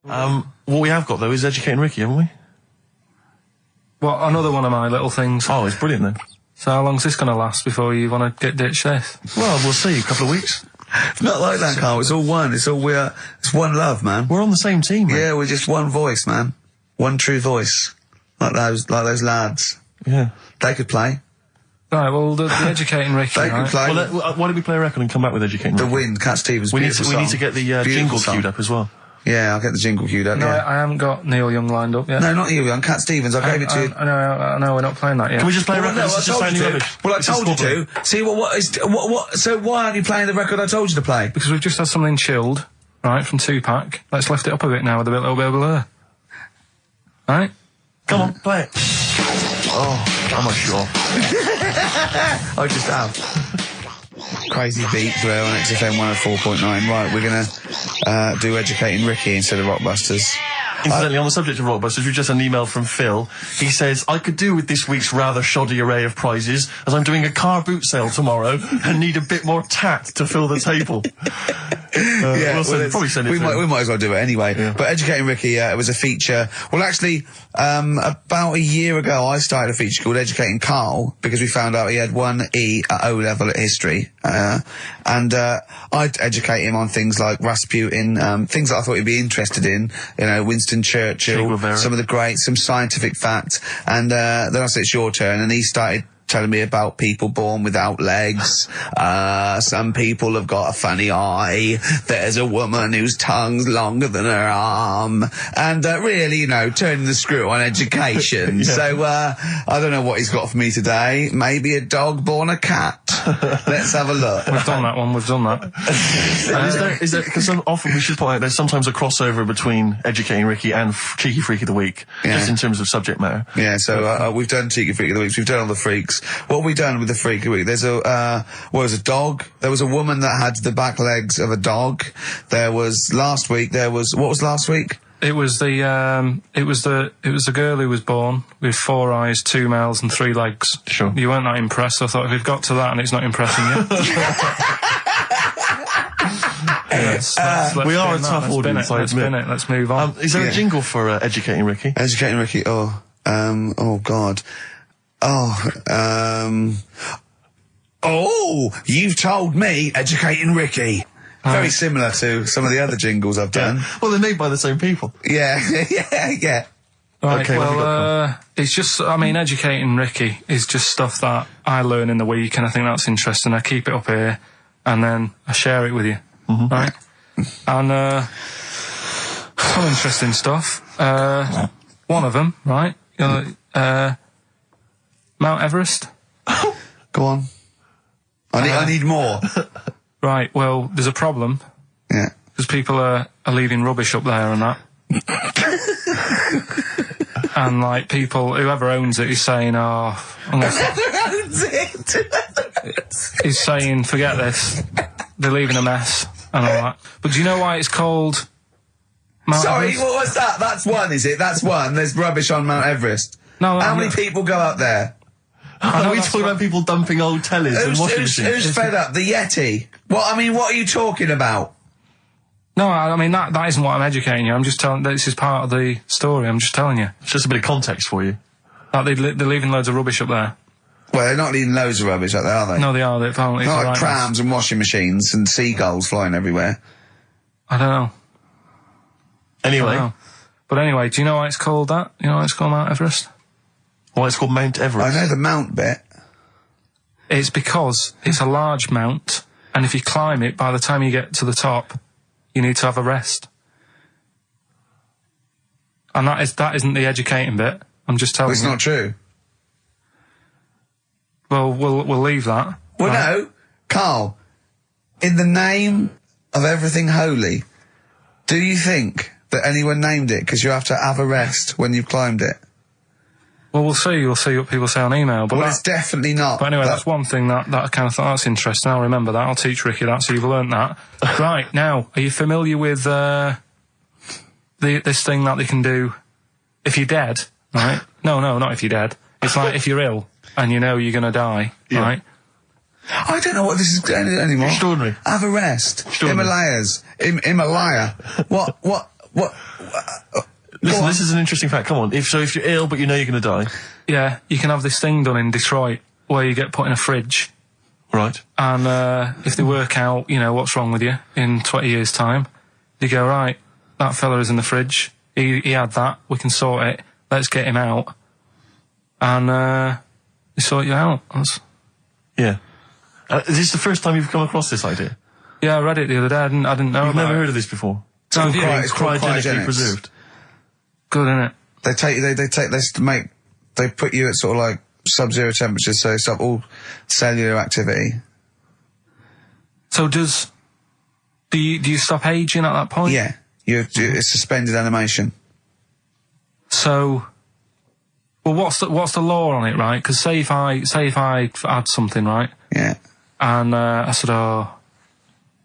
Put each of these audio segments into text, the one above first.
What we have got, though, is Educating Ricky, haven't we? Well, another one of my little things. Oh, it's brilliant, then. So how long's this going to last before you want to get ditched this? Well, we'll see. A couple of weeks. It's not like that, Carl. It's all one. It's one love, man. We're on the same team, man. Yeah, we're just one voice, man. One true voice. Like those lads. Yeah. They could play. Right, well, the Educating Ricky, They could play. Well, why don't we play a record and come back with Educating The Ricky? Wind, Cat Stevens. We need to get the jingle queued up as well. Yeah, I'll get the jingle queued up. No, yeah. I haven't got Neil Young lined up yet. No, not you, Young. Cat Stevens. I gave it to you. I know, we're not playing that yet. Can we just play a record? No, I told you to. Well, I told you to. See, so why aren't you playing the record I told you to play? Because we've just had something chilled, right, from Tupac. Let's lift it up a bit now with a little bit of blur. Right? Come on, play it. Oh, I'm not sure. I just have. Crazy beat there on XFM 104.9. Right, we're gonna do Educating Ricky instead of Rockbusters. Incidentally, on the subject of Rockbusters, we've just had an email from Phil. He says, I could do with this week's rather shoddy array of prizes, as I'm doing a car boot sale tomorrow and need a bit more tact to fill the table. We'll probably send it we might as well do it anyway. Yeah. But Educating Ricky, it was a feature. Well, actually, about a year ago, I started a feature called Educating Karl, because we found out he had 1 E at O level at history. And I'd educate him on things like Rasputin, things that I thought he'd be interested in, you know, Winston Churchill, some of the greats, some scientific facts. And then I said, it's your turn, and he started telling me about people born without legs. Some people have got a funny eye. There's a woman whose tongue's longer than her arm. And really, you know, turning the screw on education. Yeah. So I don't know what he's got for me today. Maybe a dog born a cat. Let's have a look. We've done that one. We've done that. Is there, because often we should point out there's sometimes a crossover between Educating Ricky and Cheeky Freak of the Week, just in terms of subject matter. Yeah, so we've done Cheeky Freak of the Week. We've done all the freaks. What have we done with the Freak of the Week? There's a dog. There was a woman that had the back legs of a dog. There was last week. What was last week? It was the girl who was born with 4 eyes, 2 mouths, and 3 legs. Sure. You weren't that impressed. I thought if we've got to that and it's not impressing you. We are a tough audience. Let's spin it. Let's move on. Is there a jingle for Educating Ricky? Educating Ricky. Oh God. You've told me Educating Ricky. Very similar to some of the other jingles I've done. Well, they're made by the same people. Yeah. Right, okay, well, it's just, I mean, Educating Ricky is just stuff that I learn in the week, and I think that's interesting. I keep it up here, and then I share it with you, right? And, some interesting stuff. One of them, right? Mount Everest. Go on. I need more. Right, well, there's a problem. Yeah. Because people are leaving rubbish up there and that. And, like, whoever owns it is saying, Whoever owns it? he's saying, forget this. They're leaving a mess and all that. But do you know why it's called Mount Everest? What was that? That's one, is it? That's one. There's rubbish on Mount Everest. No, How many people go up there? Are we talking about people dumping old tellies and washing machines? Who's fed up? The Yeti? What are you talking about? No, I mean, that isn't what I'm educating you. I'm just telling, this is part of the story. I'm just telling you. It's just a bit of context for you. Like, they're leaving loads of rubbish up there. Well, they're not leaving loads of rubbish up there, are they? No, they are. They're apparently not like prams and washing machines and seagulls flying everywhere. I don't know. Anyway. But anyway, do you know why it's called that? You know why it's called Mount Everest? Why it's called Mount Everest? I know the mount bit. It's because it's a large mount, and if you climb it, by the time you get to the top, you need to have a rest. And that isn't the educating bit. I'm just telling you. It's not true. Well, we'll leave that. Well, right? No, Karl. In the name of everything holy, do you think that anyone named it because you have to have a rest when you've climbed it? Well, we'll see. You'll see what people say on email. But it's definitely not. But anyway, that's one thing that I kind of thought, that's interesting. I'll remember that. I'll teach Ricky that, so you've learnt that. Right, now, are you familiar with this thing that they can do if you're dead, right? No, not if you're dead. It's like if you're ill and you know you're going to die, right? I don't know what this is anymore. Extraordinary. Have a rest. Himalayas. Himalaya. What What? Listen, this is an interesting fact. Come on. If you're ill but you know you're going to die. Yeah, you can have this thing done in Detroit where you get put in a fridge. Right. And if they work out, you know, what's wrong with you in 20 years' time, they go, right, that fella is in the fridge. He had that. We can sort it. Let's get him out. And they sort you out. Yeah. Is this the first time you've come across this idea? Yeah, I read it the other day. I didn't know You've about never it. heard of this before? It's called Cryogenically preserved. Good, innit? They put you at sort of like sub-zero temperatures, so stop all cellular activity. So do you stop aging at that point? Yeah. It's suspended animation. So, well, what's the law on it, right? Because say if I had something, right? Yeah. And I said, oh,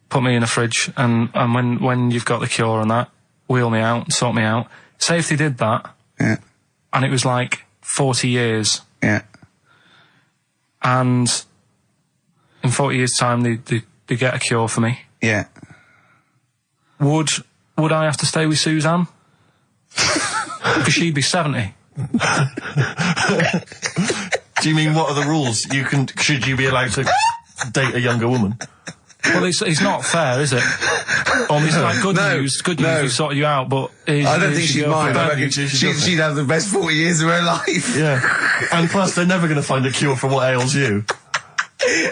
put me in a fridge, and when you've got the cure and that, wheel me out, sort me out. Say if they did that, Yeah. and it was like 40 years, Yeah. and in 40 years' time they get a cure for me. Yeah. Would I have to stay with Suzanne? Because she'd be 70. Do you mean what are the rules? Should you be allowed to date a younger woman? Well, it's not fair, is it? It's like good news, we sorted you out, but... I don't think she'd mind. I reckon she'd have the best 40 years of her life. Yeah. And plus, they're never going to find a cure for what ails you.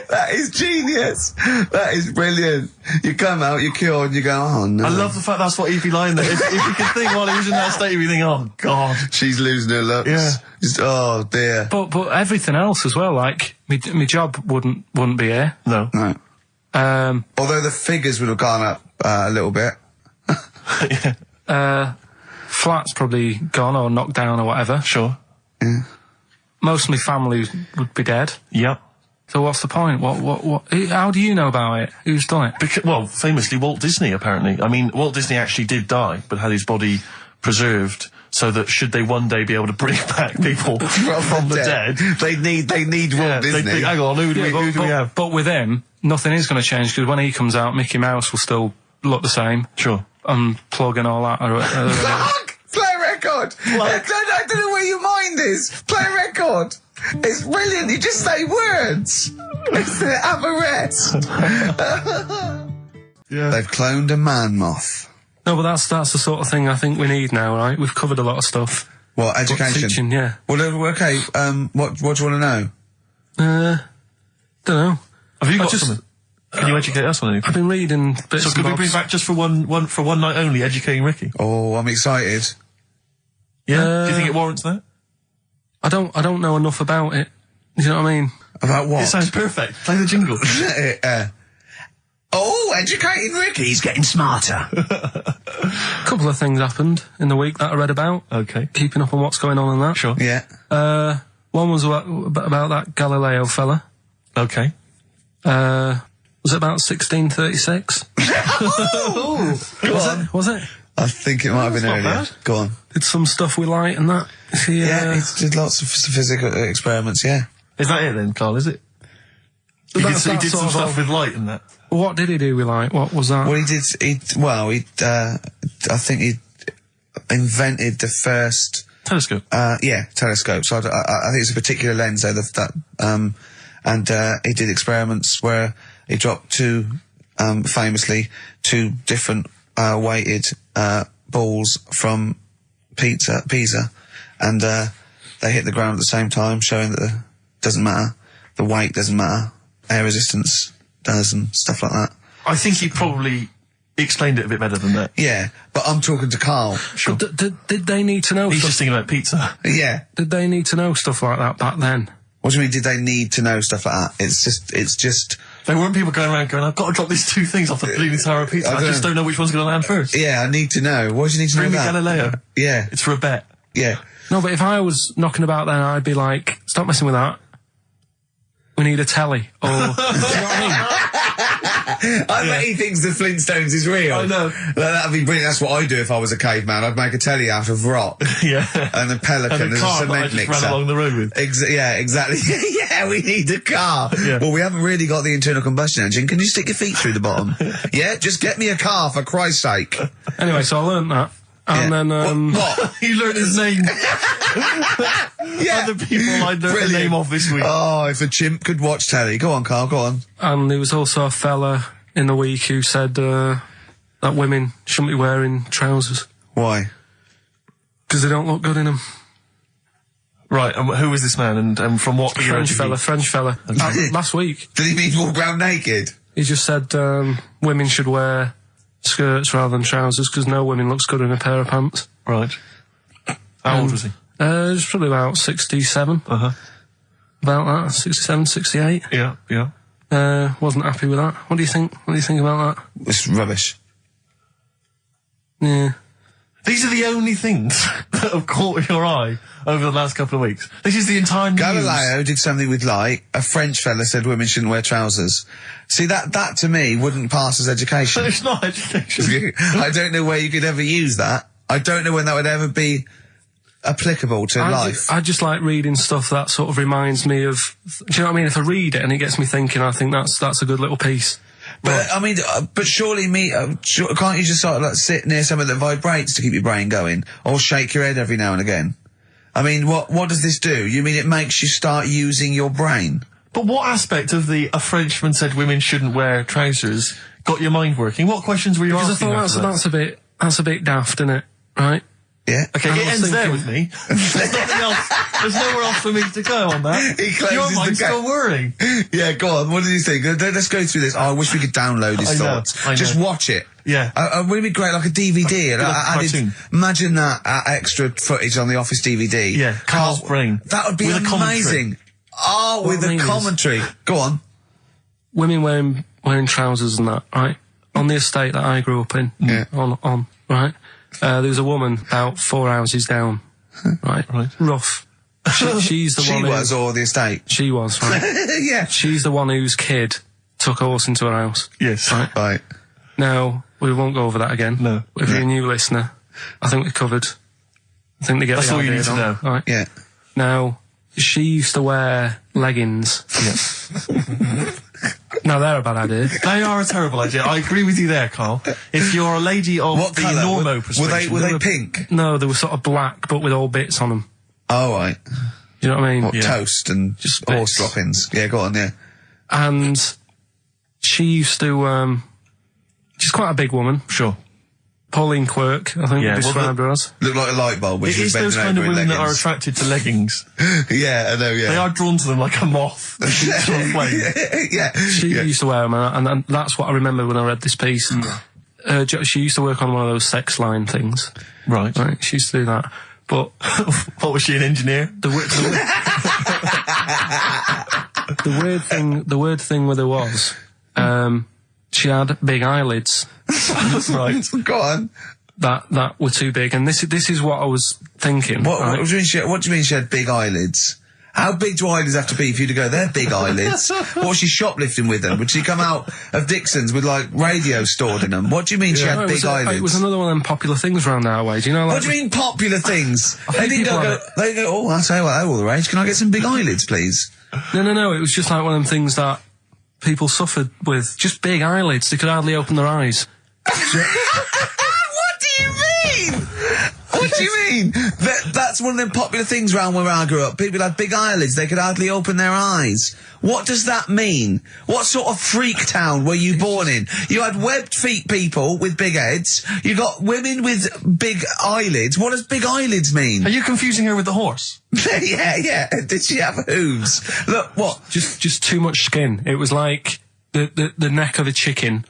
That is genius. That is brilliant. You come out, you're cured, and you go, oh no. I love the fact that's what he'd be lying there. If you could think while he was in that state, you'd be thinking, oh God. She's losing her looks. Yeah. Just, oh dear. But everything else as well, like, my job wouldn't be here. No. No. Although the figures would have gone up a little bit. Yeah. Flat's probably gone or knocked down or whatever. Sure. Yeah. Most of my family would be dead. Yep. So what's the point? What? How do you know about it? Who's done it? Well, famously Walt Disney, apparently. I mean, Walt Disney actually did die, but had his body preserved so that should they one day be able to bring back people from the dead, they need Walt Disney. Hang on, who do we have? But with him, nothing is going to change, because when he comes out, Mickey Mouse will still look the same. Sure. Unplug and all that. Play a record! I don't know where your mind is. Play a record! It's brilliant, you just say words! It's the Everest! Yeah. They've cloned a man moth. No, but that's the sort of thing I think we need now, right? We've covered a lot of stuff. What, But education? teaching, yeah. Well, okay, what do you want to know? Don't know. Have you got something? Can you educate us on anything? I've been reading bits So and could we bobs. bring back just for one night only, educating Ricky? Oh, I'm excited. Yeah? Do you think it warrants that? I don't know enough about it. You know what I mean? About what? It sounds perfect. Play the jingle. Educating Ricky, he's getting smarter. A couple of things happened in the week that I read about. Okay. Keeping up on what's going on in that. Sure. Yeah. One was about that Galileo fella. Okay. Was it about 1636? Was it? I think it might have been not earlier. bad. Go on. Did some stuff with light and that. Yeah, he did lots of physical experiments, yeah. Is that it then, Carl, is it? He did some stuff with light and that. What did he do with light? What was that? Well, I think he invented the first... Telescope. Telescope. So I think it's a particular lens though, and he did experiments where he dropped famously two different weighted balls from Pisa, and they hit the ground at the same time, showing that it doesn't matter, the weight doesn't matter, air resistance does, and stuff like that. I think he probably explained it a bit better than that. Yeah, but I'm talking to Karl. Sure. Did they need to know He's stuff? just thinking about pizza. Yeah. Did they need to know stuff like that back then? What do you mean, did they need to know stuff like that? It's just... There weren't people going around going, I've got to drop these two things off the Leaning Tower of Pizza. I just don't know which one's going to land first. Yeah, I need to know. Why do you need to Bring know me that? Galileo. Yeah. It's for a bet. Yeah. No, but if I was knocking about then, I'd be like, stop messing with that. We need a telly. Or, do you know what I mean? I bet he thinks the Flintstones is real. I know. That'd be brilliant. That's what I'd do if I was a caveman. I'd make a telly out of rock. Yeah. And a pelican And a as car a that I cement just mixer. ran along the road with. Yeah, exactly. Yeah, we need a car. Yeah. Well, we haven't really got the internal combustion engine. Can you stick your feet through the bottom? Yeah, just get me a car for Christ's sake. Anyway, so I learned that. And then, What? You learned his name. Yeah. Other people I learned the name of this week. Oh, if a chimp could watch telly. Go on, Carl, go on. and there was also a fella in the week who said that women shouldn't be wearing trousers Why? because they don't look good in them. Right, and who was this man, and from what era French did he- fella. Last week, Did he mean walk around naked? he just said women should wear skirts rather than trousers because no woman looks good in a pair of pants. Right. How old was he? He was probably about 67. Uh-huh. About that, 67, 68. Yeah, yeah. Wasn't happy with that. What do you think? What do you think about that? It's rubbish. Yeah. These are the only things that have caught your eye over the last couple of weeks. This is the entire news. Galileo did something with light. A French fella said women shouldn't wear trousers. See, that to me wouldn't pass as education. But it's not education. I don't know where you could ever use that. I don't know when that would ever be applicable to life. I just like reading stuff that sort of reminds me of. Do you know what I mean? If I read it and it gets me thinking, I think that's a good little piece. But I mean, but surely can't you just sort of like sit near something that vibrates to keep your brain going, or shake your head every now and again? I mean, what does this do? You mean it makes you start using your brain? But what aspect of a Frenchman said women shouldn't wear trousers got your mind working? What questions were you Because I asking? thought that's a bit daft, isn't it? Right? Yeah. Okay, I it was ends there thinking- with me. There's nothing else. There's nowhere else for me to go on that. He closes Your the mind's gate. still worrying. Yeah, go on. What did you think? Let's go through this. Oh, I wish we could download his I know, thoughts. I know. Just watch it. Yeah. Wouldn't it be great, like a DVD? Like a cartoon. Imagine that extra footage on the Office DVD. Yeah, Carl's brain. That would be With a commentary. amazing. Oh, with I a mean is- commentary. Go on. Women wearing trousers and that, right? On the estate that I grew up in, Yeah. on right? There was a woman about 4 houses down, right? Right. Rough. She's the She one. was, or the estate. She was, right? Yeah. She's the one whose kid took a horse into her house. Yes. Right. Right. Now, we won't go over that again. No. If you're a new listener, I think we covered. I think they get That's the all you idea need to down, know. Right. Yeah. Now, she used to wear leggings. Yeah. Now, they're a bad idea. They are a terrible idea. I agree with you there, Carl. If you're a lady of What the colour? normo persuasion... Were they pink? No, they were sort of black, but with all bits on them. Oh, right. Do you know what I mean? What, Yeah. toast and Just horse bits. droppings. Yeah, go on, yeah. And she used to, she's quite a big woman. Sure. Pauline Quirk, I think Yeah, we well, described her as. Look like a light bulb when It she was is those bending kind of over in women that are leggings. attracted to leggings. Yeah, I know, yeah. They are drawn to them like a moth. They keep sort of flame. Yeah. She yeah. used to wear them, and that's what I remember when I read this piece. She used to work on one of those sex line things. Right. Right, she used to do that. But What, was she, an engineer? the weird thing with her was, she had big eyelids Right. Go on. that were too big, and this is what I was thinking. What right? do you mean she had big eyelids? How big do eyelids have to be for you to go, they're big eyelids? What was she shoplifting with them? Would she come out of Dixon's with, like, radio stored in them? What do you mean she No, had big eyelids? it was another one of them popular things around our way. Do you know? Like, What do you mean popular things? They think didn't people go, have it. they go, oh, I'll tell you what, they're all the rage. Can I get some big eyelids, please? No. It was just like one of them things that people suffered with. Just big eyelids. They could hardly open their eyes. What do you mean? What do you mean? That's one of them popular things around where I grew up. People had big eyelids. They could hardly open their eyes. What does that mean? What sort of freak town were you born in? You had webbed feet people with big heads. You got women with big eyelids. What does big eyelids mean? Are you confusing her with the horse? Yeah. Did she have hooves? Look, what? Just too much skin. It was like the neck of a chicken,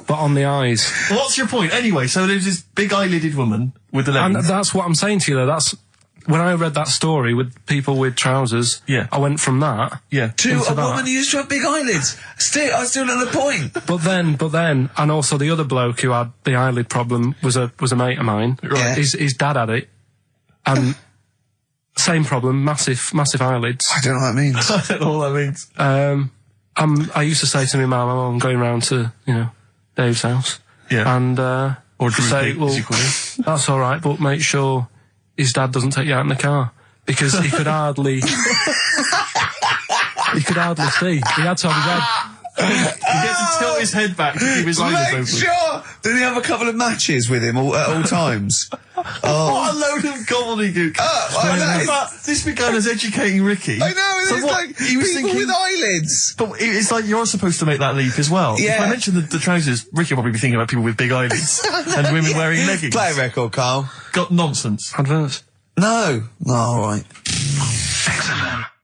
but on the eyes. What's your point? Anyway, so there's this big eyelided woman with the And leggings. that's what I'm saying to you, though. That's when I read that story with people with trousers. Yeah. I went from that. Yeah. To into a that. woman who used to have big eyelids. I still know the point. But then, and also the other bloke who had the eyelid problem was a mate of mine. Right. His dad had it, and same problem, massive eyelids. I don't know what that means. I don't know what that means. I used to say to my mum, I'm going round to Dave's house. Yeah. And Or to say, droopy, well, as you call it. that's all right, but make sure his dad doesn't take you out in the car because he could hardly see. He had to have his head gets to tilt his head back to keep his eyes Make open. sure! Did he have a couple of matches with him at all times? What a load of gobbledygook. But this began as educating Ricky. I know, So it's what, like he was people thinking, with eyelids. but it's like you're supposed to make that leap as well. Yeah. If I mentioned the trousers, Ricky will probably be thinking about people with big eyelids and women wearing leggings. Play a record, Carl. Got nonsense. Adverts. No. Oh, all right.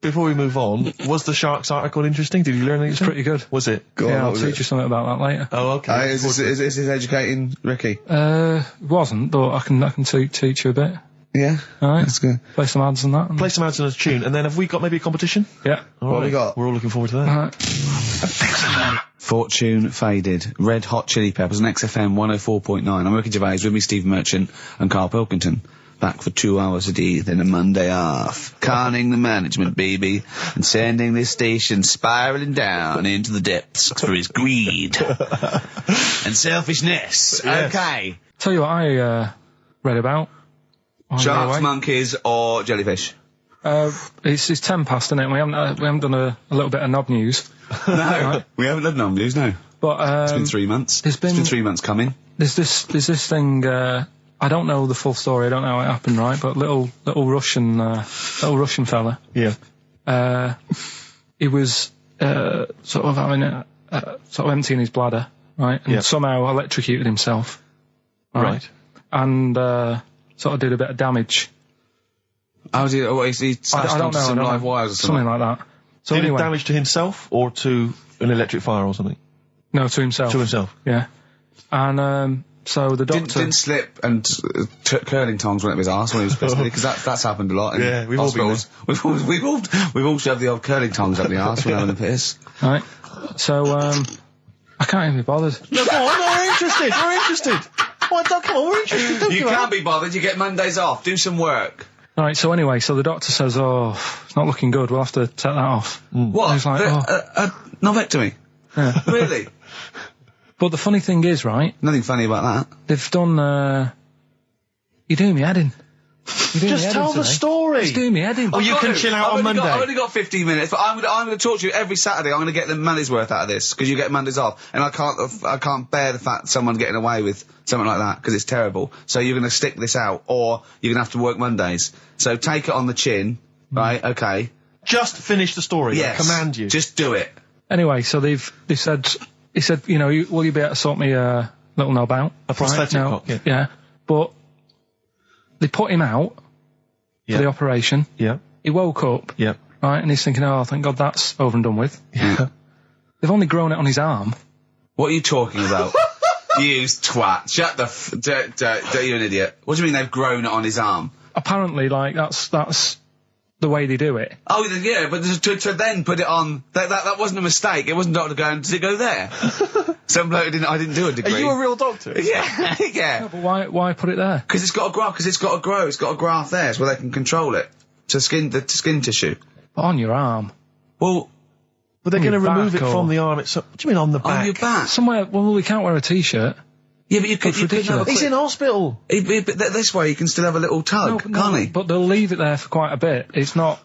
Before we move on, was the Sharks article interesting? Did you learn anything? It's pretty good. Was it? Yeah, I'll teach you something about that later. Oh, okay. Is this educating Ricky? It wasn't, but I can teach you a bit. Yeah. All right. That's good. Play some ads and that. Play some ads on a tune, and then have we got maybe a competition? Yeah. All What have we got? We're all looking forward to that. All right. Fortune Faded, Red Hot Chili Peppers, and XFM 104.9. I'm Ricky Gervais, with me Steve Merchant and Karl Pilkington. Back for 2 hours a day, then a Monday off. Carning the management, baby, and sending this station spiralling down into the depths for his greed and selfishness. Yes. Okay. Tell you what I read about. on the Sharks, way. monkeys, or jellyfish? It's 10 past, isn't it? We haven't done a little bit of knob news. No, we haven't done no news, no. But It's been 3 months. there's It's been- 3 months coming. there's this thing. I don't know the full story. I don't know how it happened, right? But little Russian fella. Yeah. He was sort of having sort of emptying his bladder, right? And Yeah. somehow electrocuted himself, Right. And sort of did a bit of damage. How did he smashed I don't onto know. some I don't live know. wires or something? Something like that. So Did it anyway, damage to himself or to an electric fire or something? no, to himself. To himself. Yeah. And so the doctor. Didn't slip and curling tongs went up his arse when he was pissed, because that's happened a lot in Yeah, we've all been hospitals. We've all shoved the old curling tongs up the arse when having a piss. Right. So I can't even be bothered. No, go on, we're interested. We're interested. Come on, we're interested. Don't You give up. can't be bothered. You get Mondays off. Do some work. Right. So anyway, so the doctor says, "Oh, it's not looking good. We'll have to take that off." What? He's like, a novectomy? Yeah. Really? But the funny thing is, right? Nothing funny about that. They've done. You're doing me head in. You're doing me Just head tell in the today. story. Just doing me head in. Well, you can chill out on Monday. I've only got 15 minutes, but I'm going to torture you every Saturday. I'm going to get the money's worth out of this, because you get Mondays off, and I can't bear the fact someone getting away with something like that, because it's terrible. So you're going to stick this out, or you're going to have to work Mondays. So take it on the chin, right? Okay. Just finish the story. Yes. I command you. Just do it. Anyway, so they said, he said, will you be able to sort me a little knob out? A prosthetic Right? No. cock, yeah. But they put him out Yeah. for the operation. Yeah. He woke up, Yeah. right, and he's thinking, oh, thank God that's over and done with. Yeah. They've only grown it on his arm. What are you talking about? You twat. Shut the you're an idiot. What do you mean they've grown it on his arm? Apparently, like, that's the way they do it. Oh, yeah, but to then put it on, that wasn't a mistake. It wasn't doctor going, did it go there? Some bloke I didn't do a degree. Are you a real doctor? Yeah, yeah. But why put it there? Because it's got to grow, it's got a graft there, so they can control it. To skin tissue. But on your arm. Well, But they're On going to your remove it back or- from the arm itself. What do you mean on the back? on your back. Somewhere, well, we can't wear a t-shirt. Yeah, but you could That's have ridiculous. a He's in hospital. but this way you can still have a little tug, can't he? But they'll leave it there for quite a bit. It's not,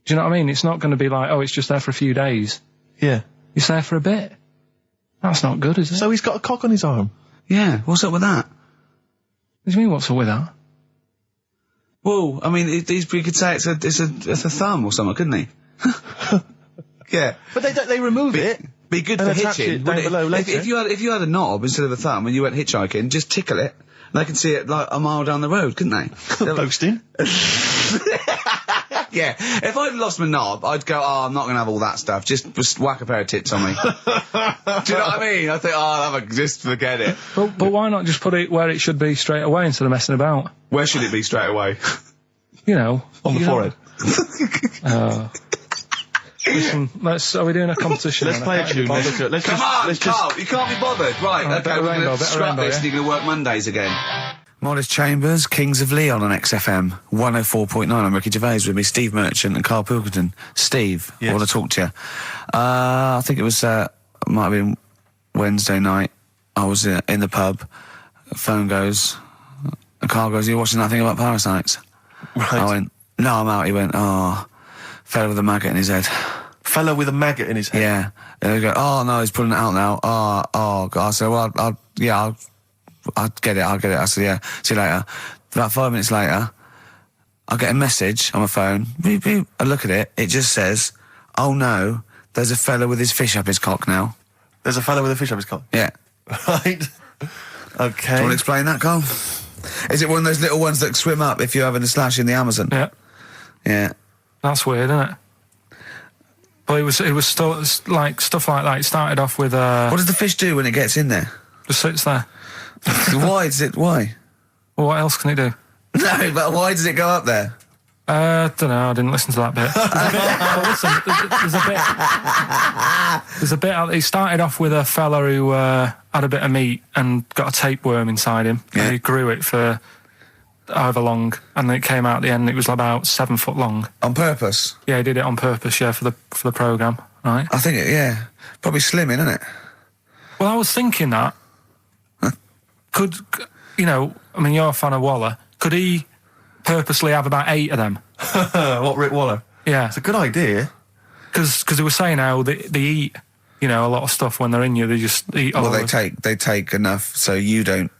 do you know what I mean? It's not going to be like, oh, it's just there for a few days. Yeah. It's there for a bit. That's not good, is it? So he's got a cock on his arm. Yeah, what's up with that? What do you mean, what's up with that? Well, I mean, you could say it's a thumb or something, couldn't he? Yeah. But they remove it. Be good And for attach hitching. it down wouldn't it? below If later. you had a knob instead of a thumb and you went hitchhiking, just tickle it. And they can see it like a mile down the road, couldn't they? Posting. Yeah. If I'd lost my knob, I'd go, oh, I'm not going to have all that stuff. Just whack a pair of tits on me. Do you know what I mean? I think, oh, just forget it. But why not just put it where it should be straight away instead of messing about? Where should it be straight away? You know. On the you know. forehead. Listen, are we doing a competition? Let's then? play I a can't be tune. bothered. Let's Come on, just Carl, you can't be bothered. Right, Alright, okay, bit of we're rainbow, going to bit of scrap rainbow, this yeah? and you're going to work Mondays again. Modest Chambers, Kings of Leon on XFM 104.9. I'm Ricky Gervais, with me Steve Merchant and Karl Pilkington. Steve, Yes. I want to talk to you. I think it was, might have been Wednesday night. I was in the pub. Phone goes. Carl goes, "Are you watching that thing about parasites?" Right. I went, "No, I'm out." He went, "Oh, fell with a maggot in his head." fella with a maggot in his head. Yeah. And they go, oh no, he's pulling it out now. Oh God. I said, well, I'll get it. I said, yeah, see you later. About 5 minutes later, I get a message on my phone. Beep, beep. I look at it. It just says, oh no, there's a fella with his fish up his cock now. There's a fella with a fish up his cock? Yeah. Right. Okay. Do you want to explain that, Carl? Is it one of those little ones that swim up if you're having a slash in the Amazon? Yeah. Yeah. That's weird, isn't it? But it was still like stuff like that. It started off with What does the fish do when it gets in there? just sits there. Why? Well, what else can it do? No, but why does it go up there? Don't know. I didn't listen to that bit. There's a bit. He started off with a fella who had a bit of meat and got a tapeworm inside him. Yeah. And he grew it for however long, and then it came out at the end. It was about 7 foot long. On purpose? Yeah, he did it on purpose. Yeah, for the program, right? I think probably slimming, isn't it? Well, I was thinking that could I mean, you're a fan of Waller. Could he purposely have about 8 of them? What, Rick Waller? Yeah, It's a good idea. because they were saying how they eat, a lot of stuff when they're in you. They just eat all Well, of it. they take enough so you don't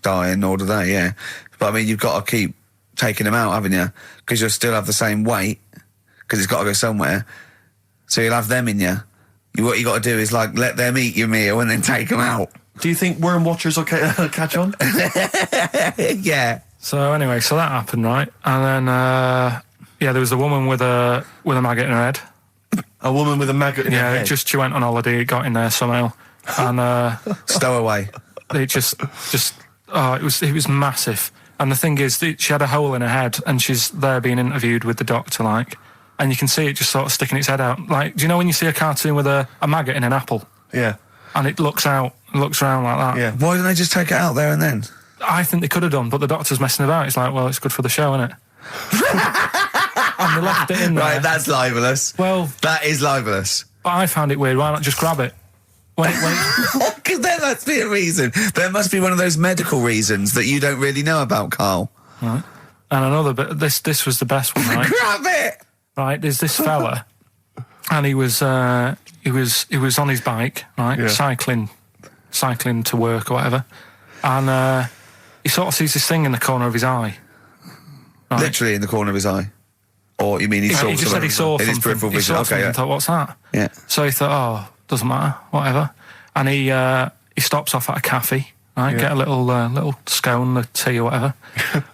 die, and nor do they. Yeah, but I mean, you've got to keep taking them out, haven't you? Because you'll still have the same weight because it's got to go somewhere. So you'll have them in you. What you got to do is like let them eat your meal and then take them out. Do you think worm watchers will catch on? Yeah. So anyway, so that happened, right? And then there was a woman with a maggot in her head. A woman with a maggot in her Yeah, head? she went on holiday, it got in there somehow, and Stowaway. it just it was massive. And the thing is, she had a hole in her head, and she's there being interviewed with the doctor, like, and you can see it just sort of sticking its head out. Like, do you know when you see a cartoon with a maggot in an apple, Yeah. and it looks around like that? Yeah. Why didn't they just take it out there and then? I think they could have done, but the doctor's messing about. It's like, well, it's good for the show, isn't it? And they left it in there. Right, that's libelous. Well, That is libelous. but I found it weird. Why not just grab it? When it Because there must be a reason. There must be one of those medical reasons that you don't really know about, Carl. right. And another bit. This was the best one, right? Grab it! Right. There's this fella, and he was on his bike, right, Yeah. cycling to work or whatever, and he sort of sees this thing in the corner of his eye. Right? Literally in the corner of his eye. Or you mean he saw He just said he saw in his something. peripheral He vision? saw Okay, something yeah. and thought, what's that? Yeah. So he thought, oh, doesn't matter, whatever. And he stops off at a cafe, right? Yeah. Get a little scone, a tea or whatever.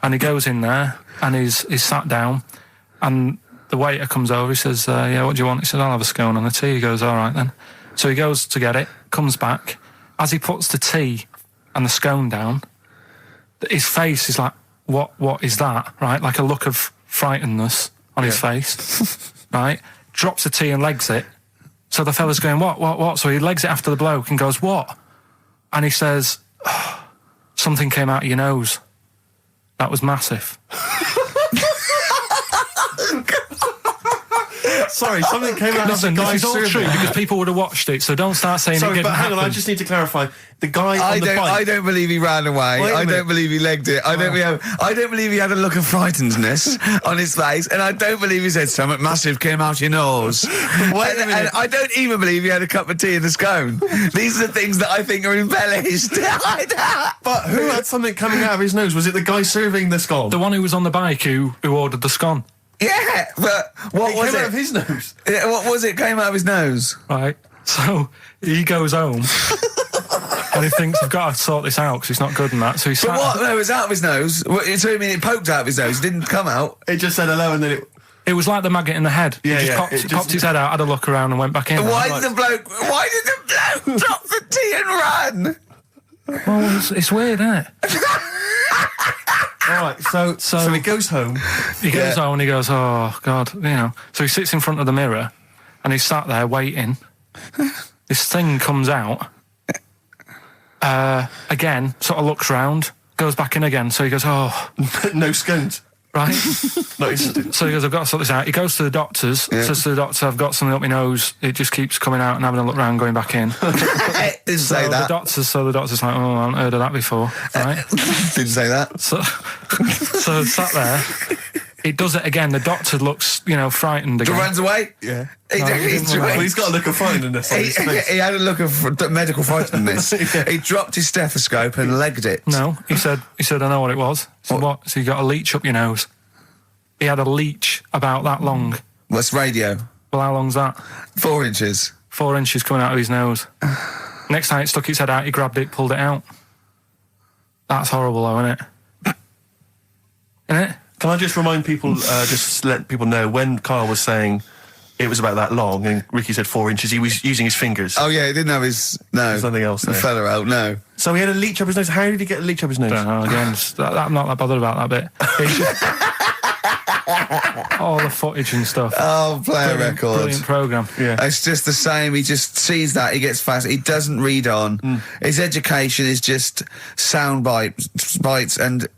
And he goes in there and he's sat down, and the waiter comes over. He says, yeah, what do you want? He said, I'll have a scone and a tea. He goes, all right then. So he goes to get it, comes back. As he puts the tea and the scone down, his face is like, what is that? Right? Like a look of frightenedness on his face, right? Drops the tea and legs it. So the fella's going, what? So he legs it after the bloke and goes, what? And he says, oh, something came out of your nose. That was massive. Sorry, something came out Listen, of the this guy is all serving. true because people would have watched it, so don't start saying it Sorry, didn't but hang on, happen. I just need to clarify. The guy I on the bike... I don't believe he ran away. Wait a I minute. don't believe he legged it. I don't believe he had a look of frightenedness on his face, and I don't believe he said something massive came out your nose. Wait a and minute. I don't even believe he had a cup of tea and a scone. These are the things that I think are embellished. But who had something coming out of his nose? Was it the guy serving the scone? The one who was on the bike who ordered the scone, Yeah, but what it was came out it? of his nose. Yeah, what was it? Came out of his nose. right? So he goes home and he thinks, I've got to sort this out because it's not good and that. So he But sat. what? No, it was out of his nose. So you mean it poked out of his nose? It didn't come out. It just said hello and then it... It was like the maggot in the head. Yeah, He yeah, just it just- popped his head out, had a look around and went back in. Why like- did the bloke drop the tea and run? Well, it's weird, isn't it? All right, so he goes home. He goes Yeah. home and he goes, oh, God, So he sits in front of the mirror and he's sat there waiting. This thing comes out. Again, sort of looks round, goes back in again. So he goes, oh, No scones. right. Not interested. So he goes, I've got to sort this out. He goes to the doctor's, Yeah. says to the doctor, I've got something up my nose. It just keeps coming out and having a look round, going back in. Didn't say that. The doctor's like, oh, I haven't heard of that before, right? Didn't say that. So sat there, It does it again. The doctor looks, frightened again. Runs away? Yeah. Well, He's got a look of frightenness on his face. He had a look of medical frightenness. He dropped his stethoscope and legged it. No, he said, I know what it was. So what? So you got a leech up your nose. He had a leech about that long. What's radio? Well, how long's that? 4 inches. 4 inches coming out of his nose. Next time it stuck its head out, he grabbed it, pulled it out. That's horrible, though, isn't it? Isn't it? Can I just remind people, just let people know, when Karl was saying it was about that long and Ricky said 4 inches, he was using his fingers. Oh, yeah, he didn't have his... No. There's nothing else there. The fella out, no. So he had a leech up his nose. How did he get a leech up his nose? Don't know, again, I'm not that bothered about that bit. All the footage and stuff. Oh, player record. Brilliant programme. Yeah. It's just the same. He just sees that. He gets fast. He doesn't read on. His education is just sound bites and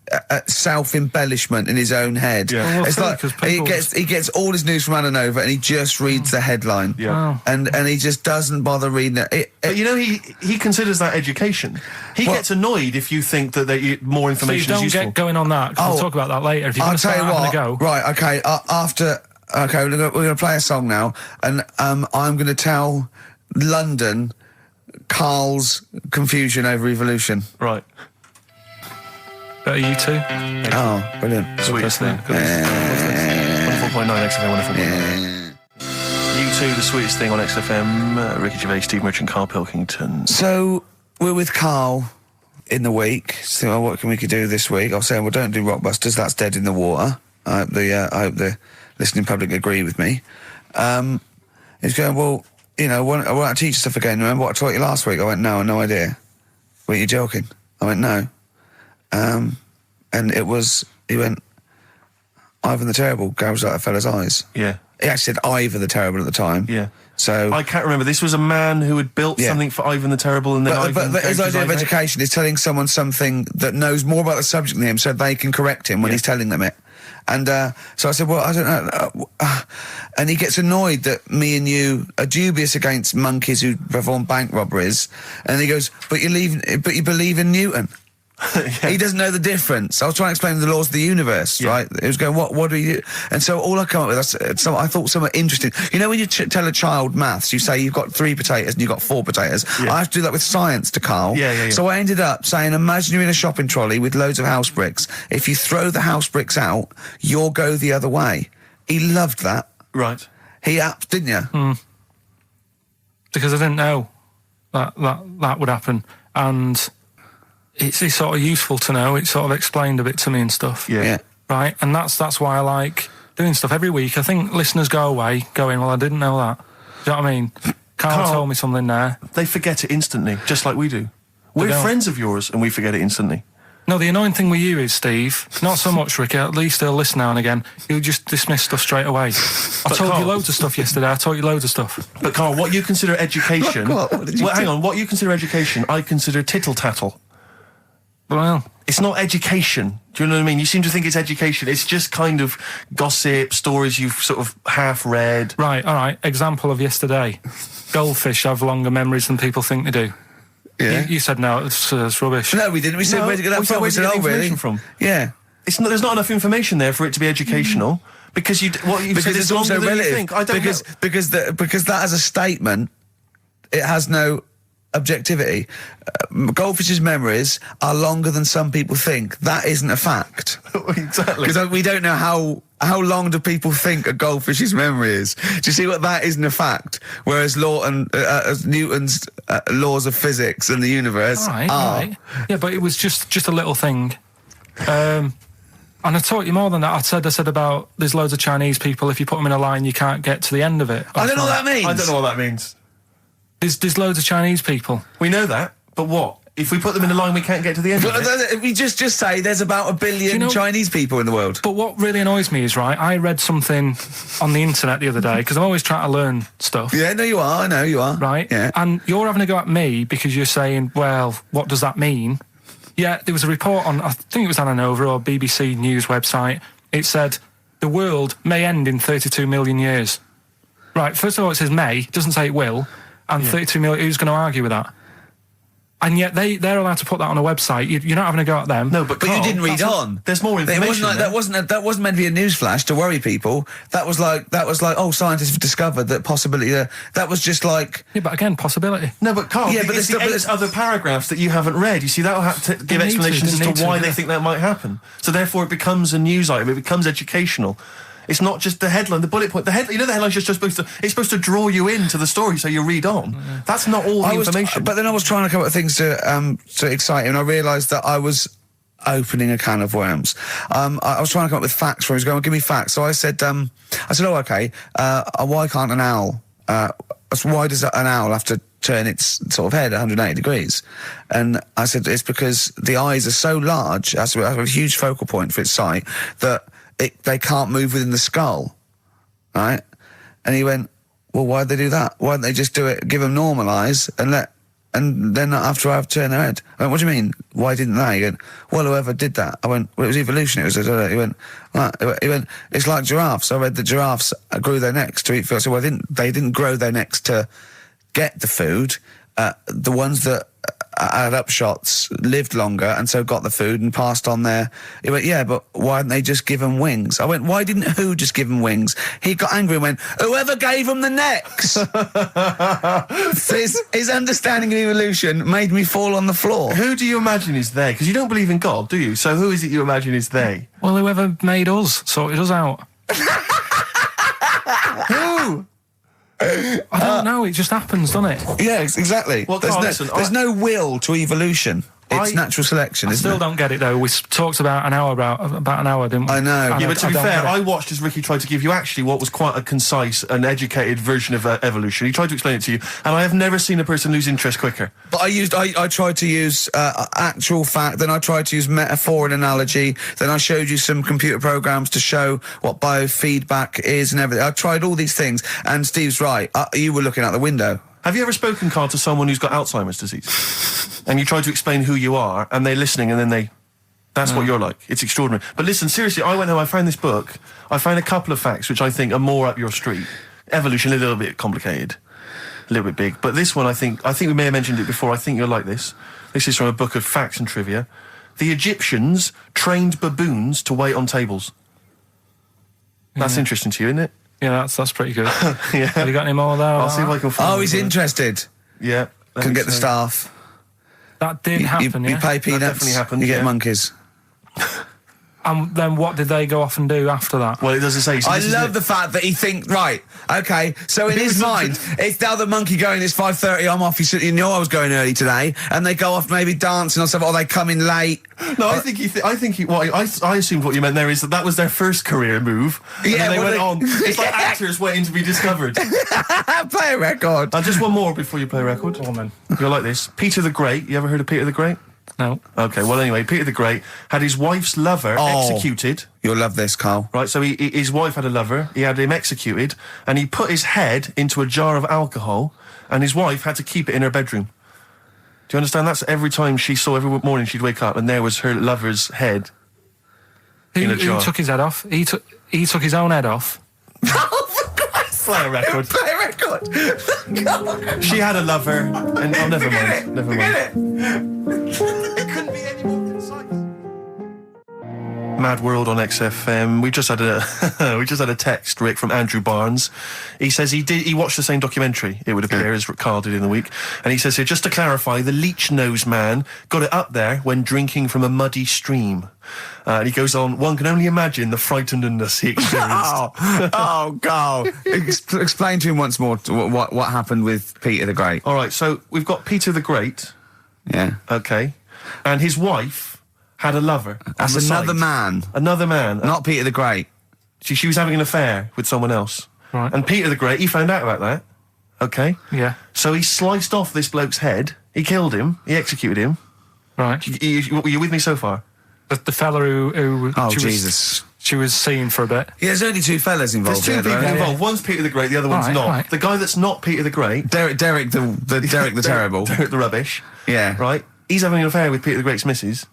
self-embellishment in his own head. Yeah. Well, It's silly, like 'cause he people- gets all his news from Ananova and he just reads the headline. Yeah. And he just doesn't bother reading it. But he considers that education. He gets annoyed if you think that more Please information is don't useful. get going on that, 'cause we'll talk about that later. If you're I'll going to tell start you having what. a go. Right, okay. We're going to play a song now, and I'm going to tell London Karl's confusion over evolution. Right. Better you two? Oh, brilliant. Sweetest thing. 104.9 XFM, wonderful. You two, the sweetest thing on XFM. Ricky Gervais, Steve Merchant, Karl Pilkington. So, we're with Karl in the week. So, what can we do this week? I was saying, well, don't do Rockbusters. That's dead in the water. I hope the listening public agree with me. He's going, well, I want to teach you stuff again. Remember what I taught you last week? I went, no, no idea. Were you joking? I went, no. And he went, Ivan the Terrible goes like a fella's eyes. Yeah. He actually said Ivan the Terrible at the time. Yeah. So I can't remember. This was a man who had built something for Ivan the Terrible, and then but his idea of education is telling someone something that knows more about the subject than him, so they can correct him when he's telling them it. And so I said, well, I don't know. And he gets annoyed that me and you are dubious against monkeys who perform bank robberies. And he goes, but you believe in Newton. He doesn't know the difference. I was trying to explain the laws of the universe, right? It was going, what do you... And so all I come up with, I thought somewhat interesting. You know when you tell a child maths, you say you've got 3 potatoes and you've got 4 potatoes. Yeah. I have to do that with science to Karl. Yeah. So I ended up saying, imagine you're in a shopping trolley with loads of house bricks. If you throw the house bricks out, you'll go the other way. He loved that. Right. Didn't you? Because I didn't know that would happen. And... It's sort of useful to know. It sort of explained a bit to me and stuff. Yeah. Right? And that's why I like doing stuff every week. I think listeners go away going, well, I didn't know that. Do you know what I mean? Karl told me something there. They forget it instantly, just like we do. We're friends of yours and we forget it instantly. No, the annoying thing with you is, Steve, not so much, Ricky, at least he'll listen now and again, he'll just dismiss stuff straight away. I told you loads of stuff yesterday, I taught you loads of stuff. But Karl, what you consider education... hang on, what you consider education, I consider tittle-tattle. Well, it's not education. Do you know what I mean? You seem to think it's education. It's just kind of gossip, stories you've sort of half read. Right, all right. Example of yesterday. Goldfish have longer memories than people think they do. Yeah. You said no, it's rubbish. No, we didn't. We said, where'd you get that from? Where'd you get the really? information from? Yeah. There's not enough information there for it to be educational. Because what you've said is longer than you think. I don't know. Because that as a statement, it has no... objectivity. Goldfish's memories are longer than some people think. That isn't a fact. Exactly. Because we don't know how long do people think a goldfish's memory is. Do you see what that isn't a fact? Whereas Newton's laws of physics and the universe are. Right. Yeah, but it was just a little thing. And I taught you more than that. I said about there's loads of Chinese people, if you put them in a line, you can't get to the end of it. I don't know what that means. I don't know what that means. There's loads of Chinese people. We know that, but what? If we put them in a line, we can't get to the end of it? We just say there's about 1 billion Chinese people in the world. But what really annoys me is, right, I read something on the internet the other day, because I'm always trying to learn stuff. Yeah, no, you are. I know you are. Right? Yeah. And you're having a go at me because you're saying, well, what does that mean? Yeah, there was a report on, I think it was Ananova or BBC News website. It said, the world may end in 32 million years. Right, first of all, it says may, it doesn't say it will. And 32 million, who's going to argue with that? And yet they're allowed to put that on a website. You're not having a go at them. No, but But you Karl, didn't read on. There's more information. That wasn't meant to be a newsflash to worry people. That was like, oh, scientists have discovered that possibility. That was just like. Yeah, but again, possibility. No, but Karl, Yeah, but it's the there's 8 other paragraphs that you haven't read. You see, that'll have to give They need to, explanations they as to need why to, they yeah. think that might happen. So therefore, it becomes a news item. It becomes educational. It's not just the headline, the bullet point. The headline's just supposed to draw you into the story so you read on. That's not all the information. But then I was trying to come up with things to excite you, and I realised that I was opening a can of worms. I was trying to come up with facts for him. He was going, give me facts. So I said, oh, okay, why can't an owl, why does an owl have to turn its sort of head 180 degrees? And I said, it's because the eyes are so large, that's a huge focal point for its sight, that they can't move within the skull, right? And he went, well, why'd they do that? Why didn't they just do it, give them normal eyes, and then after I've turned their head? I went, what do you mean? Why didn't they? He went, well, whoever did that. I went, well, it was evolution. It was, he went, it's like giraffes. I read that giraffes grew their necks to eat food. So they didn't grow their necks to get the food. The ones that had upshots lived longer and so got the food and passed on their. He went, yeah, but why didn't they just give them wings? I went, why didn't who just give them wings? He got angry and went, whoever gave them the necks. his understanding of evolution made me fall on the floor. Who do you imagine is they? Because you don't believe in God, do you? So who is it you imagine is they? Well, whoever made us sorted us out. Who? I don't know. It just happens, doesn't it? Yeah, exactly. Well, Karl, there's no will to evolution. It's natural selection, I isn't still it? don't get it though. We talked about an hour, didn't we? I know. And Yeah, but to be don't fair, get it. I watched as Ricky tried to give you actually what was quite a concise and educated version of evolution. He tried to explain it to you, and I have never seen a person lose interest quicker. But I tried to use actual fact, then I tried to use metaphor and analogy, then I showed you some computer programs to show what biofeedback is and everything. I tried all these things, and Steve's right. You were looking out the window. Have you ever spoken, Karl, to someone who's got Alzheimer's disease? And you try to explain who you are, and they're listening, and then that's what you're like. It's extraordinary. But listen, seriously, I went home, I found this book, I found a couple of facts which I think are more up your street. Evolution, a little bit complicated, a little bit big. But this one, I think we may have mentioned it before, I think you'll like this. This is from a book of facts and trivia. The Egyptians trained baboons to wait on tables. That's interesting to you, isn't it? Yeah, that's pretty good. Yeah. Have you got any more there? I'll see if I can find Oh, he's it. interested. Yeah. Can get the staff. That did happen, You yeah? pay peanuts. definitely happened, You get yeah. monkeys. And then what did they go off and do after that? Well, it doesn't say. So I this is love it. the fact that he thinks, right, okay, so in his mind, it's now the monkey going, it's 5:30, I'm off, you know I was going early today, and they go off maybe dancing or something, or they come in late. No, I assumed what you meant there is that was their first career move. And Yeah, then they well, went on. It's like actors waiting to be discovered. Play a record. And just one more before you play a record. Oh, man. You'll like this. Peter the Great. You ever heard of Peter the Great? No. Okay, well anyway, Peter the Great had his wife's lover executed. You'll love this, Karl. Right, so his wife had a lover, he had him executed, and he put his head into a jar of alcohol, and his wife had to keep it in her bedroom. Do you understand? That's every time every morning she'd wake up, and there was her lover's head in a jar. Who took his head off? He took his own head off. Play a record. Play a record. She had a lover, and never mind. Never mind. It couldn't be any more concise. Mad World on XFM. We just had a text, Rick, from Andrew Barnes. He says he watched the same documentary, it would appear, as Karl did in the week. And he says here, just to clarify, the leech nose man got it up there when drinking from a muddy stream. And he goes on, one can only imagine the frightenedness he experienced. Karl. Explain to him once more what happened with Peter the Great. All right, so we've got Peter the Great. Yeah. Okay. And his wife had a lover. That's on the another side. man. Another man. Not Peter the Great. She was having an affair with someone else. Right. And Peter the Great, he found out about that. Okay. Yeah. So he sliced off this bloke's head. He killed him. He executed him. Right. Were you with me so far? The fella who Oh, she Jesus. she was seeing for a bit. Yeah, there's only two fellas involved. There's two here, people though. involved. One's Peter the Great, the other one's Right, not. right. The guy that's not Peter the Great... Derek the terrible. Derek the rubbish. Yeah. Right? He's having an affair with Peter the Great's missus.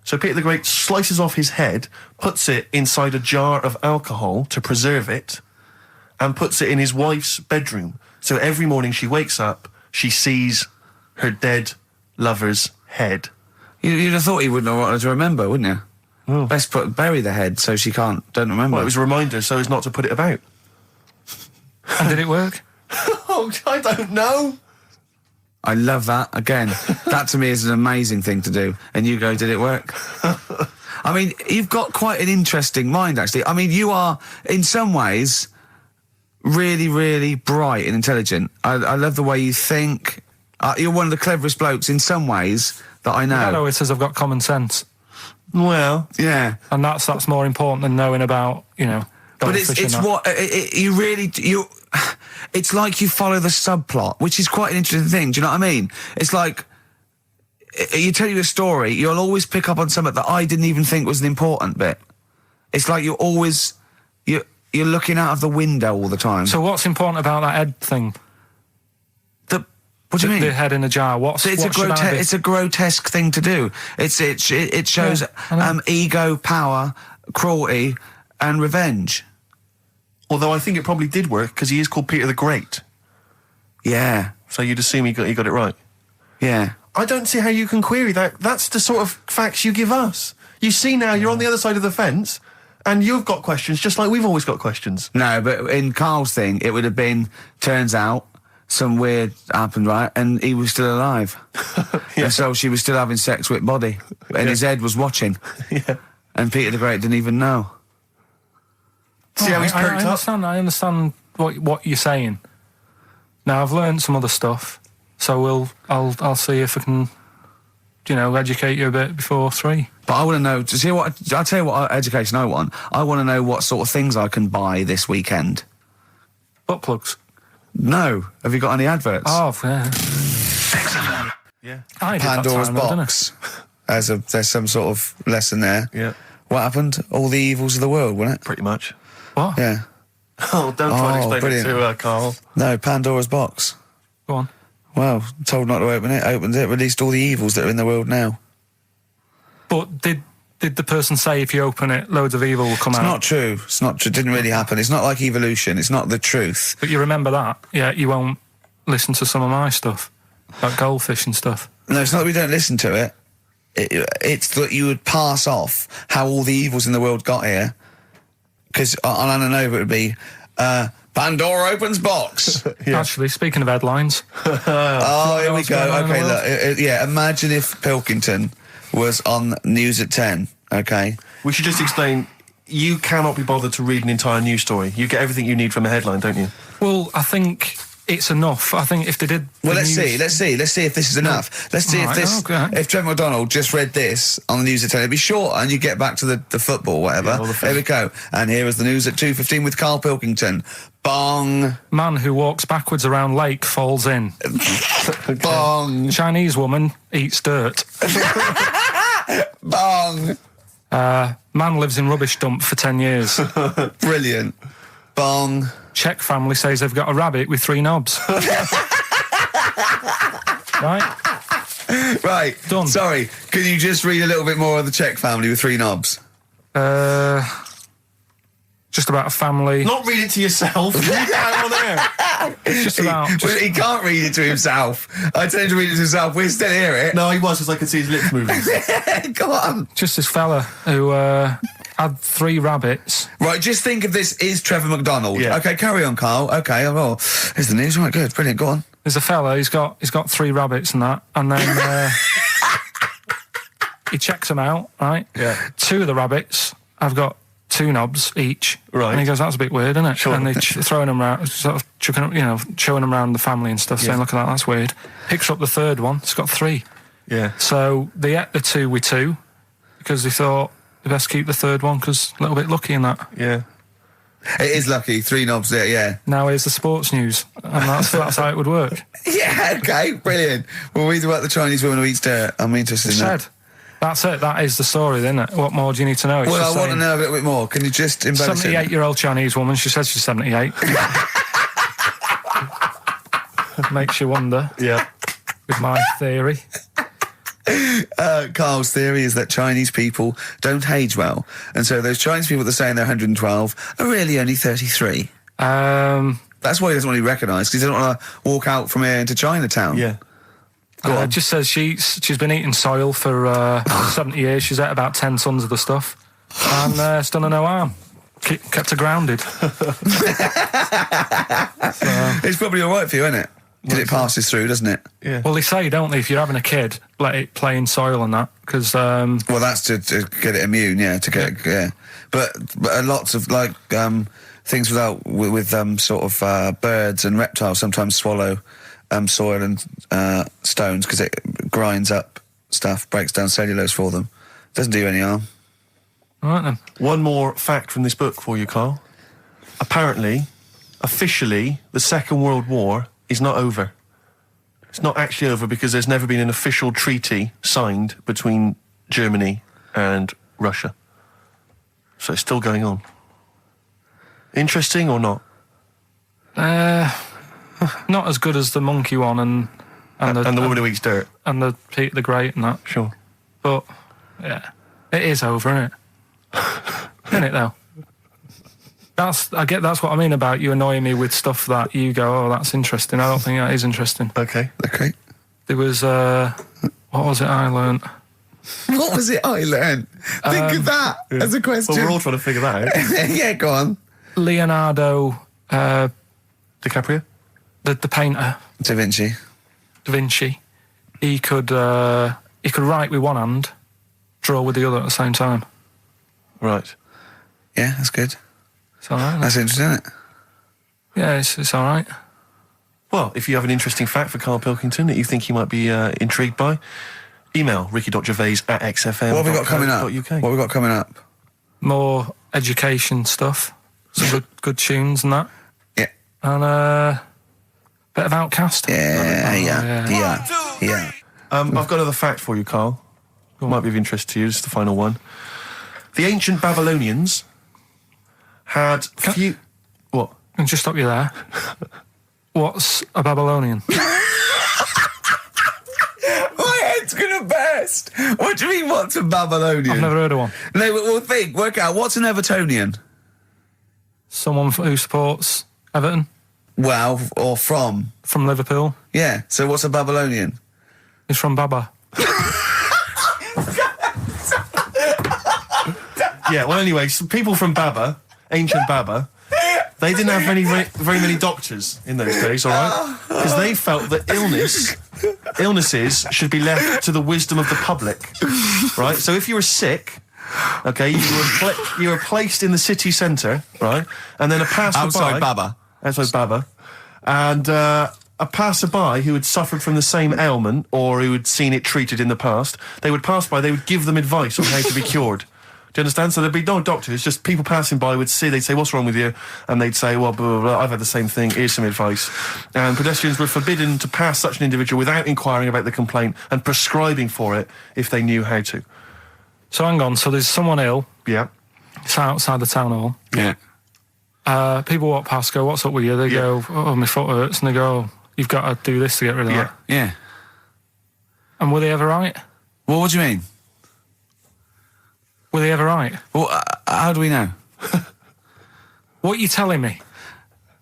So Peter the Great slices off his head, puts it inside a jar of alcohol to preserve it, and puts it in his wife's bedroom. So every morning she wakes up, she sees her dead lover's head. You'd have thought he wouldn't have wanted to remember, wouldn't you? Oh. Best bury the head so she don't remember. Well, it was a reminder so as not to put it about. And did it work? Oh, I don't know. I love that. Again, that to me is an amazing thing to do. And you go, did it work? I mean, you've got quite an interesting mind, actually. I mean, you are, in some ways, really, really bright and intelligent. I love the way you think. You're one of the cleverest blokes in some ways that I know. I know it says I've got common sense. Well, Yeah. And that's more important than knowing about, But it's it's like you follow the subplot, which is quite an interesting thing. Do you know what I mean? It's like you tell you a story, you'll always pick up on something that I didn't even think was an important bit. It's like you're looking out of the window all the time. So what's important about that head thing? What do you mean? The head in a jar. It's a grotesque thing to do. It shows ego, power, cruelty, and revenge. although I think it probably did work because he is called Peter the Great. Yeah. So you'd assume he got it right. Yeah. I don't see how you can query that. That's the sort of facts you give us. You see now, you're on the other side of the fence, and you've got questions just like we've always got questions. No, but in Karl's thing, it would have been, turns out, some weird happened, right? And he was still alive. Yeah. And so she was still having sex with body. And his head was watching. Yeah. And Peter the Great didn't even know. See how he's perked up? I understand what you're saying. Now, I've learned some other stuff, so I'll see if I can, educate you a bit before 3. But I want to know, I'll tell you what education I want. I want to know what sort of things I can buy this weekend. Butt plugs. No. Have you got any adverts? Oh, yeah. XFM. Yeah. I did Pandora's that time, didn't I? box. There's some sort of lesson there. Yeah. What happened? All the evils of the world, wasn't it? Pretty much. What? Yeah. Oh, don't try and explain brilliant. it to Karl. No, Pandora's box. Go on. Well, told not to open it, opened it, released all the evils that are in the world now. But did the person say if you open it, loads of evil will come It's out? not true. It's not true. It didn't really happen. It's not like evolution. It's not the truth. But you remember that? Yeah, you won't listen to some of my stuff, like goldfish and stuff. No, it's not that we don't listen to it. It's that you would pass off how all the evils in the world got here. Because on Anna Nova it would be, Pandora opens box. Yeah. Actually, speaking of headlines, Oh, here we what's going go. on in the Okay, world? look. Yeah, imagine if Pilkington was on News at 10, okay? We should just explain, you cannot be bothered to read an entire news story. You get everything you need from a headline, don't you? well, I think it's enough. I think if they did... Well, the let's news- see if this is enough. Let's see if Right, this, okay. if Trevor McDonald just read this on the News at 10, it'd be short and you get back to the football, whatever. Yeah, well, the Here we go. And here is the news at 2:15 with Karl Pilkington. Bong. Man who walks backwards around lake falls in. Bong. Chinese woman eats dirt. Bong. Man lives in rubbish dump for 10 years. Brilliant. Bong. Czech family says they've got a rabbit with 3 knobs. Right? Right. Done. Sorry. Can you just read a little bit more of the Czech family with 3 knobs? Just about a family. Not read it to yourself. Read it out on air. It's just about... Well, he can't read it to himself. I tell him to read it to himself. We still hear it. No, he was, because I could see his lips moving. Go on. Just this fella who had 3 rabbits. Right, just think of this is Trevor McDonald. Yeah. Okay, carry on, Karl. Okay, oh, here's the news. Right, good, brilliant. Go on. There's a fella, he's got 3 rabbits and that, and then he checks them out, right? Yeah. 2 of the rabbits have got 2 knobs each. Right. And he goes, that's a bit weird, isn't it? Sure. And they're throwing them around, sort of chucking, showing them around the family and stuff, saying, look at that, that's weird. Picks up the 3rd one, it's got 3. Yeah. So they ate the 2 with 2, because they thought they best keep the 3rd one, because a little bit lucky in that. Yeah. It is lucky. 3 knobs there, yeah. Now here's the sports news, and that's how it would work. Yeah, okay, brilliant. We'll read about the Chinese woman who eats dirt. I'm interested in that. Said. That's it. That is the story, isn't it? What more do you need to know? It's Well, just I want to saying, know a little bit more. Can you just embellish it? 78-year-old Chinese woman. She says she's 78. Makes you wonder. Yeah. With my theory. Karl's theory is that Chinese people don't age well. And so those Chinese people that are saying they're 112 are really only 33. That's why he doesn't want to be recognised, because he doesn't want to walk out from here into Chinatown. Yeah. on. Just says she's been eating soil for 70 years. She's ate about 10 tons of the stuff, and it's done her no harm. Kept her grounded. It's probably all right for you, isn't it? Because it passes through, doesn't it? Yeah. Well, they say, don't they, if you're having a kid, let it play in soil and that, because... Well, that's to get it immune, yeah, to get yeah. But lots of, like, things with sort of birds and reptiles sometimes swallow soil and stones because it grinds up stuff, breaks down cellulose for them. Doesn't do you any harm. All right, then. One more fact from this book for you, Karl. Apparently, officially, the Second World War is not over. It's not actually over because there's never been an official treaty signed between Germany and Russia. So it's still going on. Interesting or not? Not as good as the monkey one and the woman who eats dirt. And the Peter the Great and that. Sure. But, yeah, it is over, isn't it? Isn't it, though? That's what I mean about you annoying me with stuff that you go, oh, that's interesting. I don't think that is interesting. Okay. There was, what was it I learnt? What was it I learned? Think of that as a question. Well, we're all trying to figure that out. Yeah, go on. Leonardo... DiCaprio? The painter. Da Vinci. He could write with one hand, draw with the other at the same time. Right. Yeah, that's good. It's all right. That's interesting, isn't it? Yeah, it's all right. Well, if you have an interesting fact for Karl Pilkington that you think he might be intrigued by, email ricky.gervais@xfm.co.uk. What have we got coming up? What have we got coming up? More education stuff. Some good tunes and that. Yeah. And a bit of Outcast. Yeah. I've got another fact for you, Karl. Might be of interest to you. This is the final one. The ancient Babylonians had few... What? Can I just stop you there? What's a Babylonian? My head's gonna burst. What do you mean, what's a Babylonian? I've never heard of one. No, but we'll work out, what's an Evertonian? Someone who supports Everton. Well, or from? From Liverpool. Yeah, so what's a Babylonian? He's from Baba. Yeah, well, anyway, some people from Baba, ancient Baba, they didn't have very many doctors in those days, all right? Because they felt that illnesses should be left to the wisdom of the public, right? So if you were sick, okay, you were placed in the city centre, right? And then a passerby... Outside Baba. And a passerby who had suffered from the same ailment or who had seen it treated in the past, they would pass by, they would give them advice on how to be cured. Do you understand? So there'd be no doctors, just people passing by would see, they'd say, what's wrong with you? And they'd say, well, blah, blah, blah, I've had the same thing, here's some advice. And pedestrians were forbidden to pass such an individual without inquiring about the complaint and prescribing for it if they knew how to. So hang on, so there's someone ill. Yeah. It's outside the town hall. Yeah. People walk past, go, what's up with you? They go, oh, my foot hurts. And they go, oh, you've got to do this to get rid of that. Yeah. And were they ever right? Well, what do you mean? Were they ever right? Well, how do we know? What are you telling me?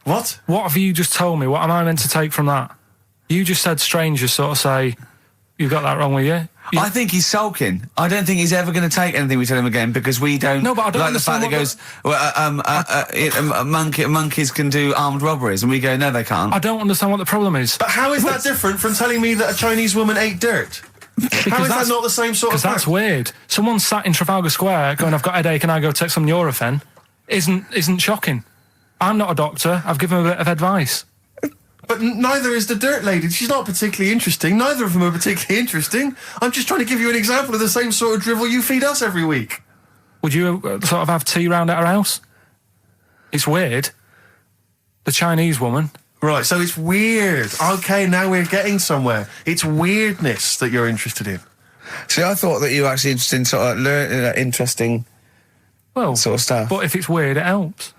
What? What have you just told me? What am I meant to take from that? You just said strangers sort of say, you've got that wrong with you. I think he's sulking. I don't think he's ever going to take anything we tell him again because we don't. No, but I don't like the fact that he goes, monkeys can do armed robberies, and we go, no, they can't. I don't understand what the problem is. But how is that different from telling me that a Chinese woman ate dirt? How is that not the same sort of Because that's weird. Someone sat in Trafalgar Square going, I've got a headache and I go take some Nurofen, isn't shocking. I'm not a doctor. I've given him a bit of advice. But neither is the dirt lady. She's not particularly interesting. Neither of them are particularly interesting. I'm just trying to give you an example of the same sort of drivel you feed us every week. Would you sort of have tea round at our house? It's weird. The Chinese woman... Right, so it's weird. Okay, now we're getting somewhere. It's weirdness that you're interested in. See, I thought that you were actually interested in sort of interesting sort of stuff. But if it's weird, it helps.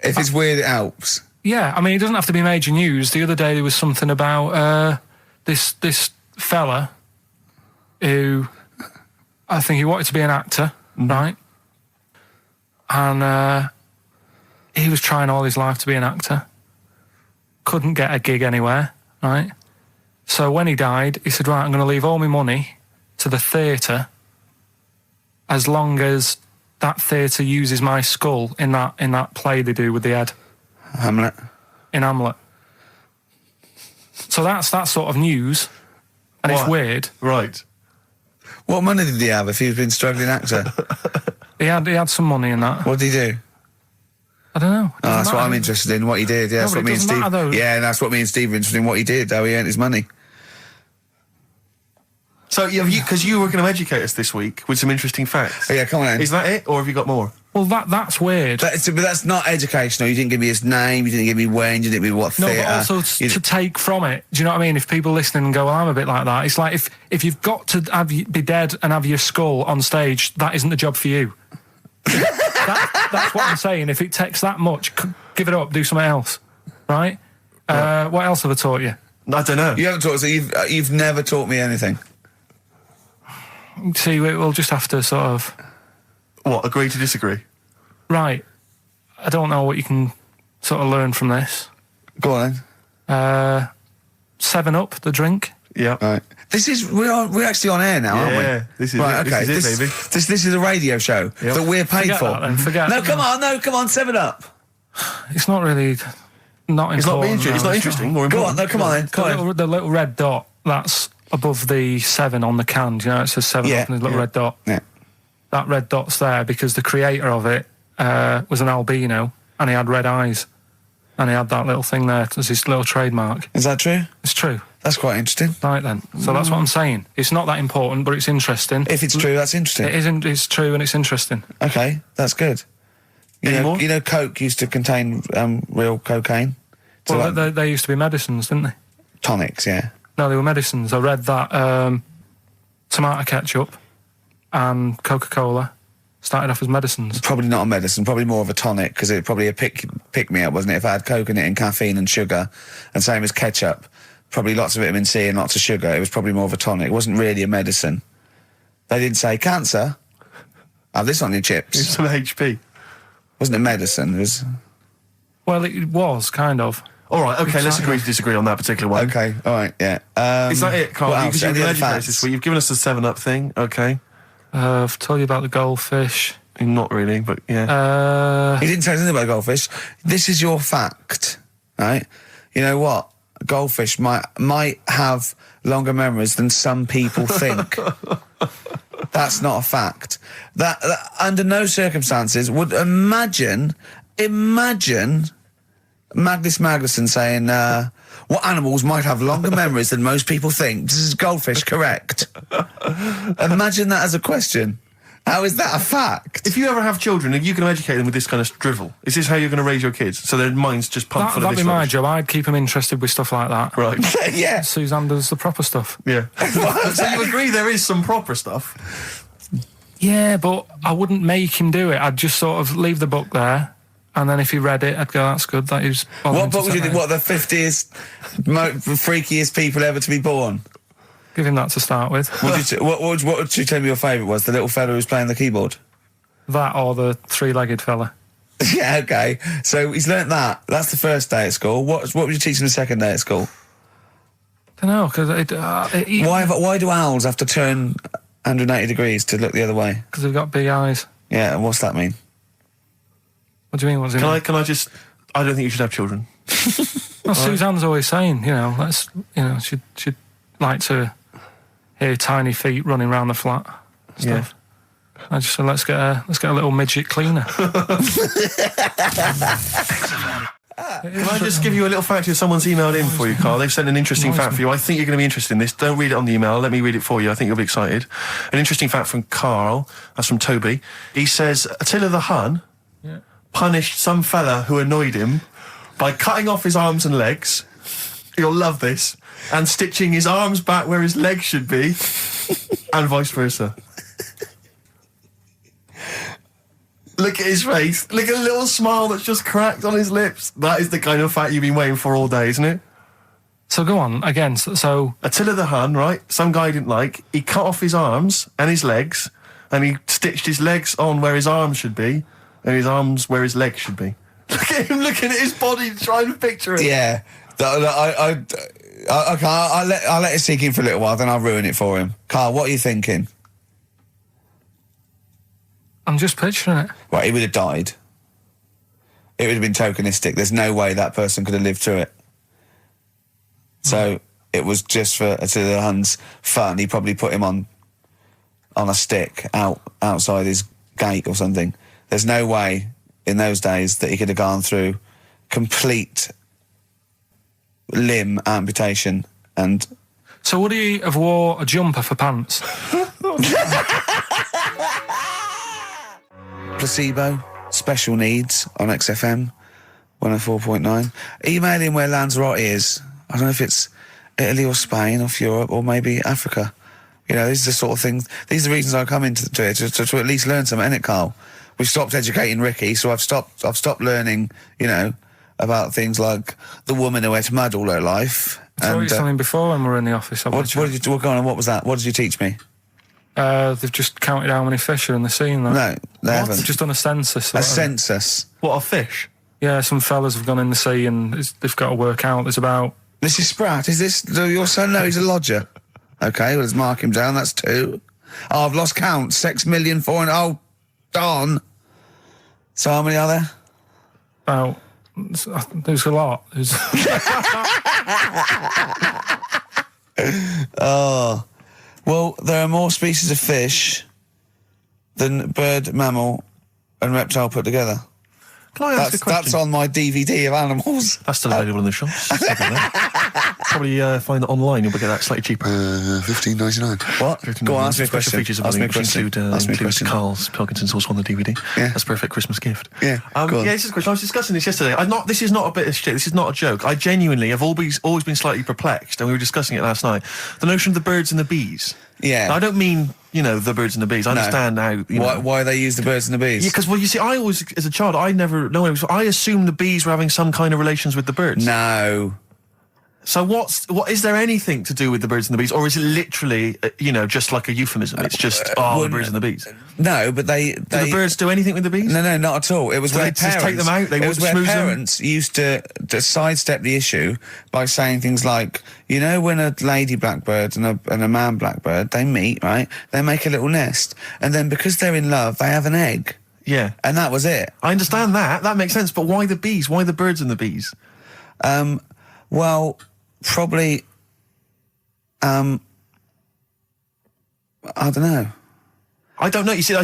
If it's weird, it helps. Yeah, I mean, it doesn't have to be major news. The other day there was something about this fella who... I think he wanted to be an actor, right? And he was trying all his life to be an actor. Couldn't get a gig anywhere, right? So when he died, he said, right, I'm going to leave all my money to the theatre as long as that theatre uses my skull in that play they do with the head. Hamlet. In Hamlet. So that's that sort of news, and it's weird. Right. What money did he have if he'd been a struggling actor? He had some money in that. What did he do? I don't know. Oh, that's what I'm interested in, what he did. Yeah, No, that's but what me and it doesn't Steve... matter, though. Yeah, that's what me and Steve are interested in, what he did, how he earned his money. So, because you were going to educate us this week with some interesting facts. Oh, yeah, come on then. Is that it, or have you got more? Well, that's weird. But that's not educational. You didn't give me his name, you didn't give me when, you didn't give me what No, theatre. but also to take from it. Do you know what I mean? If people listening and go, well, I'm a bit like that. It's like if you've got to be dead and have your skull on stage, that isn't the job for you. That's what I'm saying. If it takes that much, give it up, do something else. Right? What else have I taught you? I don't know. You haven't taught us, so you've never taught me anything. See, we'll just have to sort of... What, agree to disagree? Right. I don't know what you can sort of learn from this. Go on then. 7-Up, the drink. Yeah. Right. We're actually on air now, aren't we? Yeah, this is right, it. okay. This is it, baby. This is a radio show that we're paid Forget for. that then, forget No, it. come on, 7 Up. It's not really... Not important. It's not being no, it's not interesting or Go on, important. no, come on then. Come on. The little red dot, that's above the 7 on the can. Do you know, it says 7 Yeah, up and there's a little red dot. Yeah. That red dot's there because the creator of it was an albino and he had red eyes. And he had that little thing there as his little trademark. Is that true? It's true. That's quite interesting. Right then. So that's what I'm saying. It's not that important, but it's interesting. If it's true, that's interesting. It isn't. It's true and it's interesting. Okay, that's good. Any more? You know, Coke used to contain real cocaine. So Well, they used to be medicines, didn't they? tonics, yeah. No, they were medicines. I read that tomato ketchup and Coca-Cola started off as medicines. Probably not a medicine, probably more of a tonic, because it probably a pick me up, wasn't it? If I had Coke in it and caffeine and sugar, and same as ketchup, probably lots of vitamin C and lots of sugar, it was probably more of a tonic. It wasn't really a medicine. They didn't say, cancer, have this on your It's chips. some HP. Wasn't a medicine, it was... Well, it was, kind of. All right, okay, let's Exactly. agree to disagree on that particular one. Okay, alright, yeah. Is that it, Carl? what Because else? you've Any other been educated facts? this week. You've given us the 7-Up thing, okay. I've told you about the goldfish. Not really, but yeah. He didn't tell us anything about goldfish. This is your fact, right? You know what? Goldfish might have longer memories than some people think. That's not a fact. That under no circumstances would imagine Magnus Magnuson saying, what animals might have longer memories than most people think? This is goldfish correct. Imagine that as a question. How is that a fact? If you ever have children, you can educate them with this kind of drivel. Is this how you're going to raise your kids? So their minds just pumped full of That'd this be my rubbish? job. I'd keep them interested with stuff like that. Right. Yeah. Suzanne does the proper stuff. Yeah. So you agree there is some proper stuff? Yeah, but I wouldn't make him do it. I'd just sort of leave the book there, and then if he read it, I'd go, that's good. That is. What book would you do? What, the 50th freakiest people ever to be born? Give him that to start with. What would you tell me your favourite was? The little fella who's playing the keyboard? That or the three-legged fella. Yeah, okay. So he's learnt that. That's the first day at school. What would you teach him the second day at school? I don't know, because Why do owls have to turn 180 degrees to look the other way? Because they've got big eyes. Yeah, and what's that mean? What do you mean? What's it mean? Can I just... I don't think you should have children. Well, Suzanne's always saying, she'd like to hear tiny feet running around the flat. Stuff. I just said, let's get a little midget cleaner. Can I just give you a little fact here? Someone's emailed in for you, Carl. They've sent an interesting fact for you. I think you're going to be interested in this. Don't read it on the email. Let me read it for you. I think you'll be excited. An interesting fact from Carl. That's from Toby. He says, Attila the Hun punished some fella who annoyed him by cutting off his arms and legs. You'll love this. And stitching his arms back where his legs should be. And vice versa. Look at his face. Look at the little smile that's just cracked on his lips. That is the kind of fact you've been waiting for all day, isn't it? So go on, again, so... Attila the Hun, right? Some guy didn't like. He cut off his arms and his legs, and he stitched his legs on where his arms should be, and his arms where his legs should be. Look at him looking at his body, trying to picture it. Yeah. Okay, I'll let it sink in for a little while, then I'll ruin it for him. Karl, what are you thinking? I'm just picturing it. Right, he would have died. It would have been tokenistic. There's no way that person could have lived through it. So it was just to the Huns' fun. He probably put him on a stick outside his gate or something. There's no way in those days that he could have gone through complete limb amputation and... So would he have wore a jumper for pants? Placebo, Special Needs on XFM 104.9. Email in where Lanzarote is. I don't know if it's Italy or Spain or Europe or maybe Africa. You know, these are the sort of things, these are the reasons I come into it, to at least learn something, innit, Karl? We've stopped educating Ricky, so I've stopped learning, you know, about things like the woman who ate mud all her life. I told you something before when we were in the office. What was that? What did you teach me? They've just counted how many fish are in the sea. And No, they haven't. They've just done a census. A census? What, a fish? Yeah, some fellas have gone in the sea and they've got to work out. There's about... Mrs. Spratt, is this your son? No, he's a lodger. Okay, well, let's mark him down. That's 2. Oh, I've lost count. 6 million, 4... Oh, darn. So how many are there? About... There's a lot. Oh. Well, there are more species of fish than bird, mammal and reptile put together. Can I ask a question? That's on my DVD of animals. That's still available in the shops. Probably find it online. You'll get that slightly cheaper. $15.99. What? Go on, ask me a question. Features of Ask me a which question. includes Karl Pilkington's also on the DVD. Yeah. That's a perfect Christmas gift. Yeah, go on. Yeah, this is a question. I was discussing this yesterday. This is not a bit of shit. This is not a joke. I genuinely have always been slightly perplexed, and we were discussing it last night. The notion of the birds and the bees. Yeah. Now, I don't mean, you know, the birds and the bees. I understand how, you know. Why they use the birds and the bees? Yeah, because, well, you see, I always, as a child, I never know. I assumed the bees were having some kind of relations with the birds. No. So what is there anything to do with the birds and the bees, or is it literally, you know, just like a euphemism? It's just the birds and the bees. No, but they Do the birds do anything with the bees? No, not at all. It was Do where they just take them out? They it was where smooth them? parents used to sidestep the issue by saying things like, you know, when a lady blackbird and a man blackbird, they meet, right? They make a little nest, and then because they're in love, they have an egg. Yeah. And that was it. I understand that. That makes sense. But why the bees? Why the birds and the bees? Well, probably, I don't know. I don't know. You see,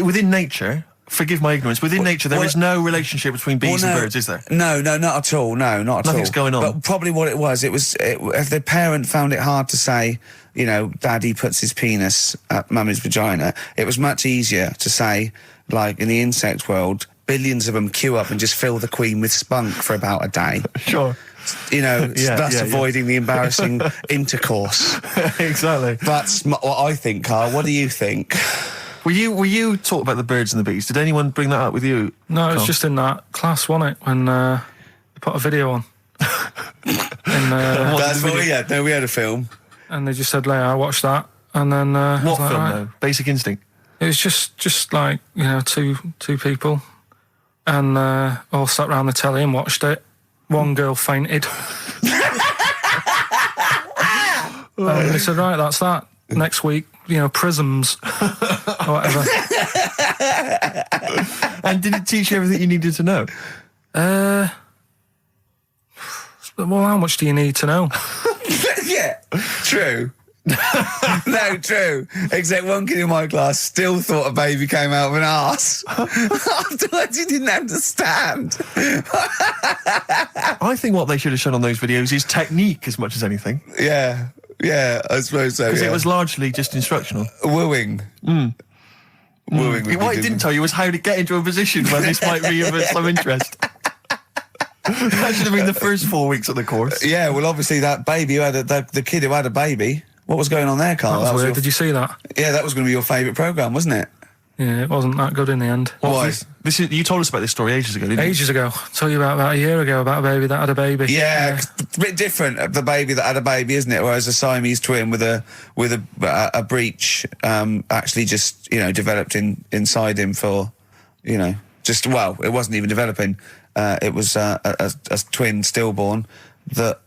within nature, forgive my ignorance, within nature there is no relationship between bees and birds, is there? No, not at all. No, not at all. Nothing's going on. But probably what it was, if the parent found it hard to say, you know, daddy puts his penis at mummy's vagina, it was much easier to say, like in the insect world, billions of them queue up and just fill the queen with spunk for about a day. Sure. You know, thus avoiding the embarrassing intercourse. Exactly. That's what I think, Karl. What do you think? Were you talking about the birds and the bees? Did anyone bring that up with you? No, it was just in that class, wasn't it? When they put a video on. That's what we had. No, we had a film. And they just said, I watched that. And then... what film, though? Basic Instinct? It was just like, you know, two people. And all sat round the telly and watched it. One girl fainted. And they said, right, that's that. Next week, you know, prisms. Or whatever. And did it teach you everything you needed to know? Well, how much do you need to know? Yeah, true. No, true. Except one kid in my class still thought a baby came out of an arse. Afterwards, he didn't understand. I think what they should have shown on those videos is technique as much as anything. Yeah, I suppose so. Because it was largely just instructional. Wooing. Wooing. What it didn't tell you was how to get into a position where this might re-evoke some interest. That should have been the first 4 weeks of the course. Yeah, well, obviously that baby who had the kid who had a baby. What was going on there, Karl? That was weird. Did you see that? Yeah, that was going to be your favourite programme, wasn't it? Yeah, it wasn't that good in the end. Why? You told us about this story ages ago, didn't you? Ages ago. I told you about a year ago about a baby that had a baby. Yeah, a bit different. The baby that had a baby, isn't it? Whereas a Siamese twin with a breech actually just, you know, developed inside him for, you know, it wasn't even developing. It was a twin stillborn that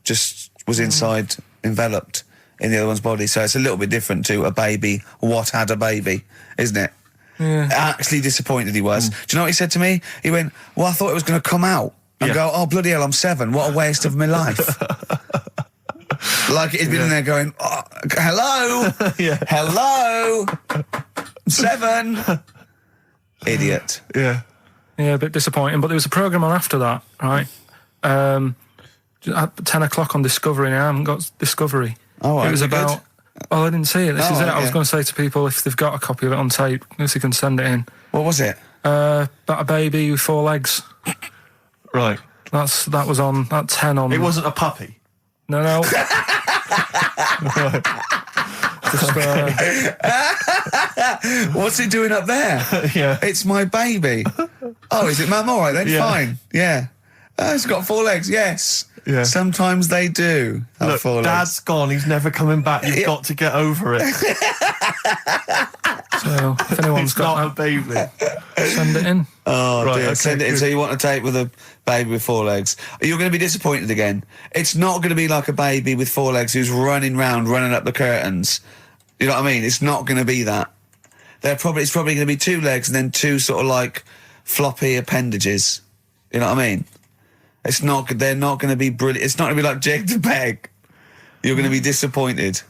just was inside, enveloped in the other one's body. So it's a little bit different to a baby. What had a baby, isn't it? Yeah. Actually disappointed he was. Do you know what he said to me? He went, well, I thought it was going to come out. And go, oh, bloody hell, I'm 7. What a waste of my life. Like he'd been in there going, oh, hello? Hello? 7? Idiot. Yeah. Yeah, a bit disappointing. But there was a programme on after that, right? At 10 o'clock on Discovery, and I haven't got Discovery. Oh, right. It was about... Good? Oh, I didn't see it. This is it. Right, I was going to say to people, if they've got a copy of it on tape, if they can send it in. What was it? About a baby with 4 legs. Right. That was on at 10 on... It wasn't a puppy. No. Just, What's it doing up there? Yeah. It's my baby. Oh, is it, Mum? All right then, fine. Yeah. It's got 4 legs, yes. Yeah. Sometimes they do have Look, 4 legs. Dad's gone. He's never coming back. You've got to get over it. so, if anyone's It's got not a baby. that, send it in. Oh, Right, dear. okay, Send it in. good. So you want a tape with a baby with 4 legs. You're going to be disappointed again. It's not going to be like a baby with 4 legs who's running up the curtains. You know what I mean? It's not going to be that. It's probably going to be 2 legs and then 2 sort of like floppy appendages. You know what I mean? They're not going to be brilliant. It's not going to be like Jake the Peg. You're going to be disappointed.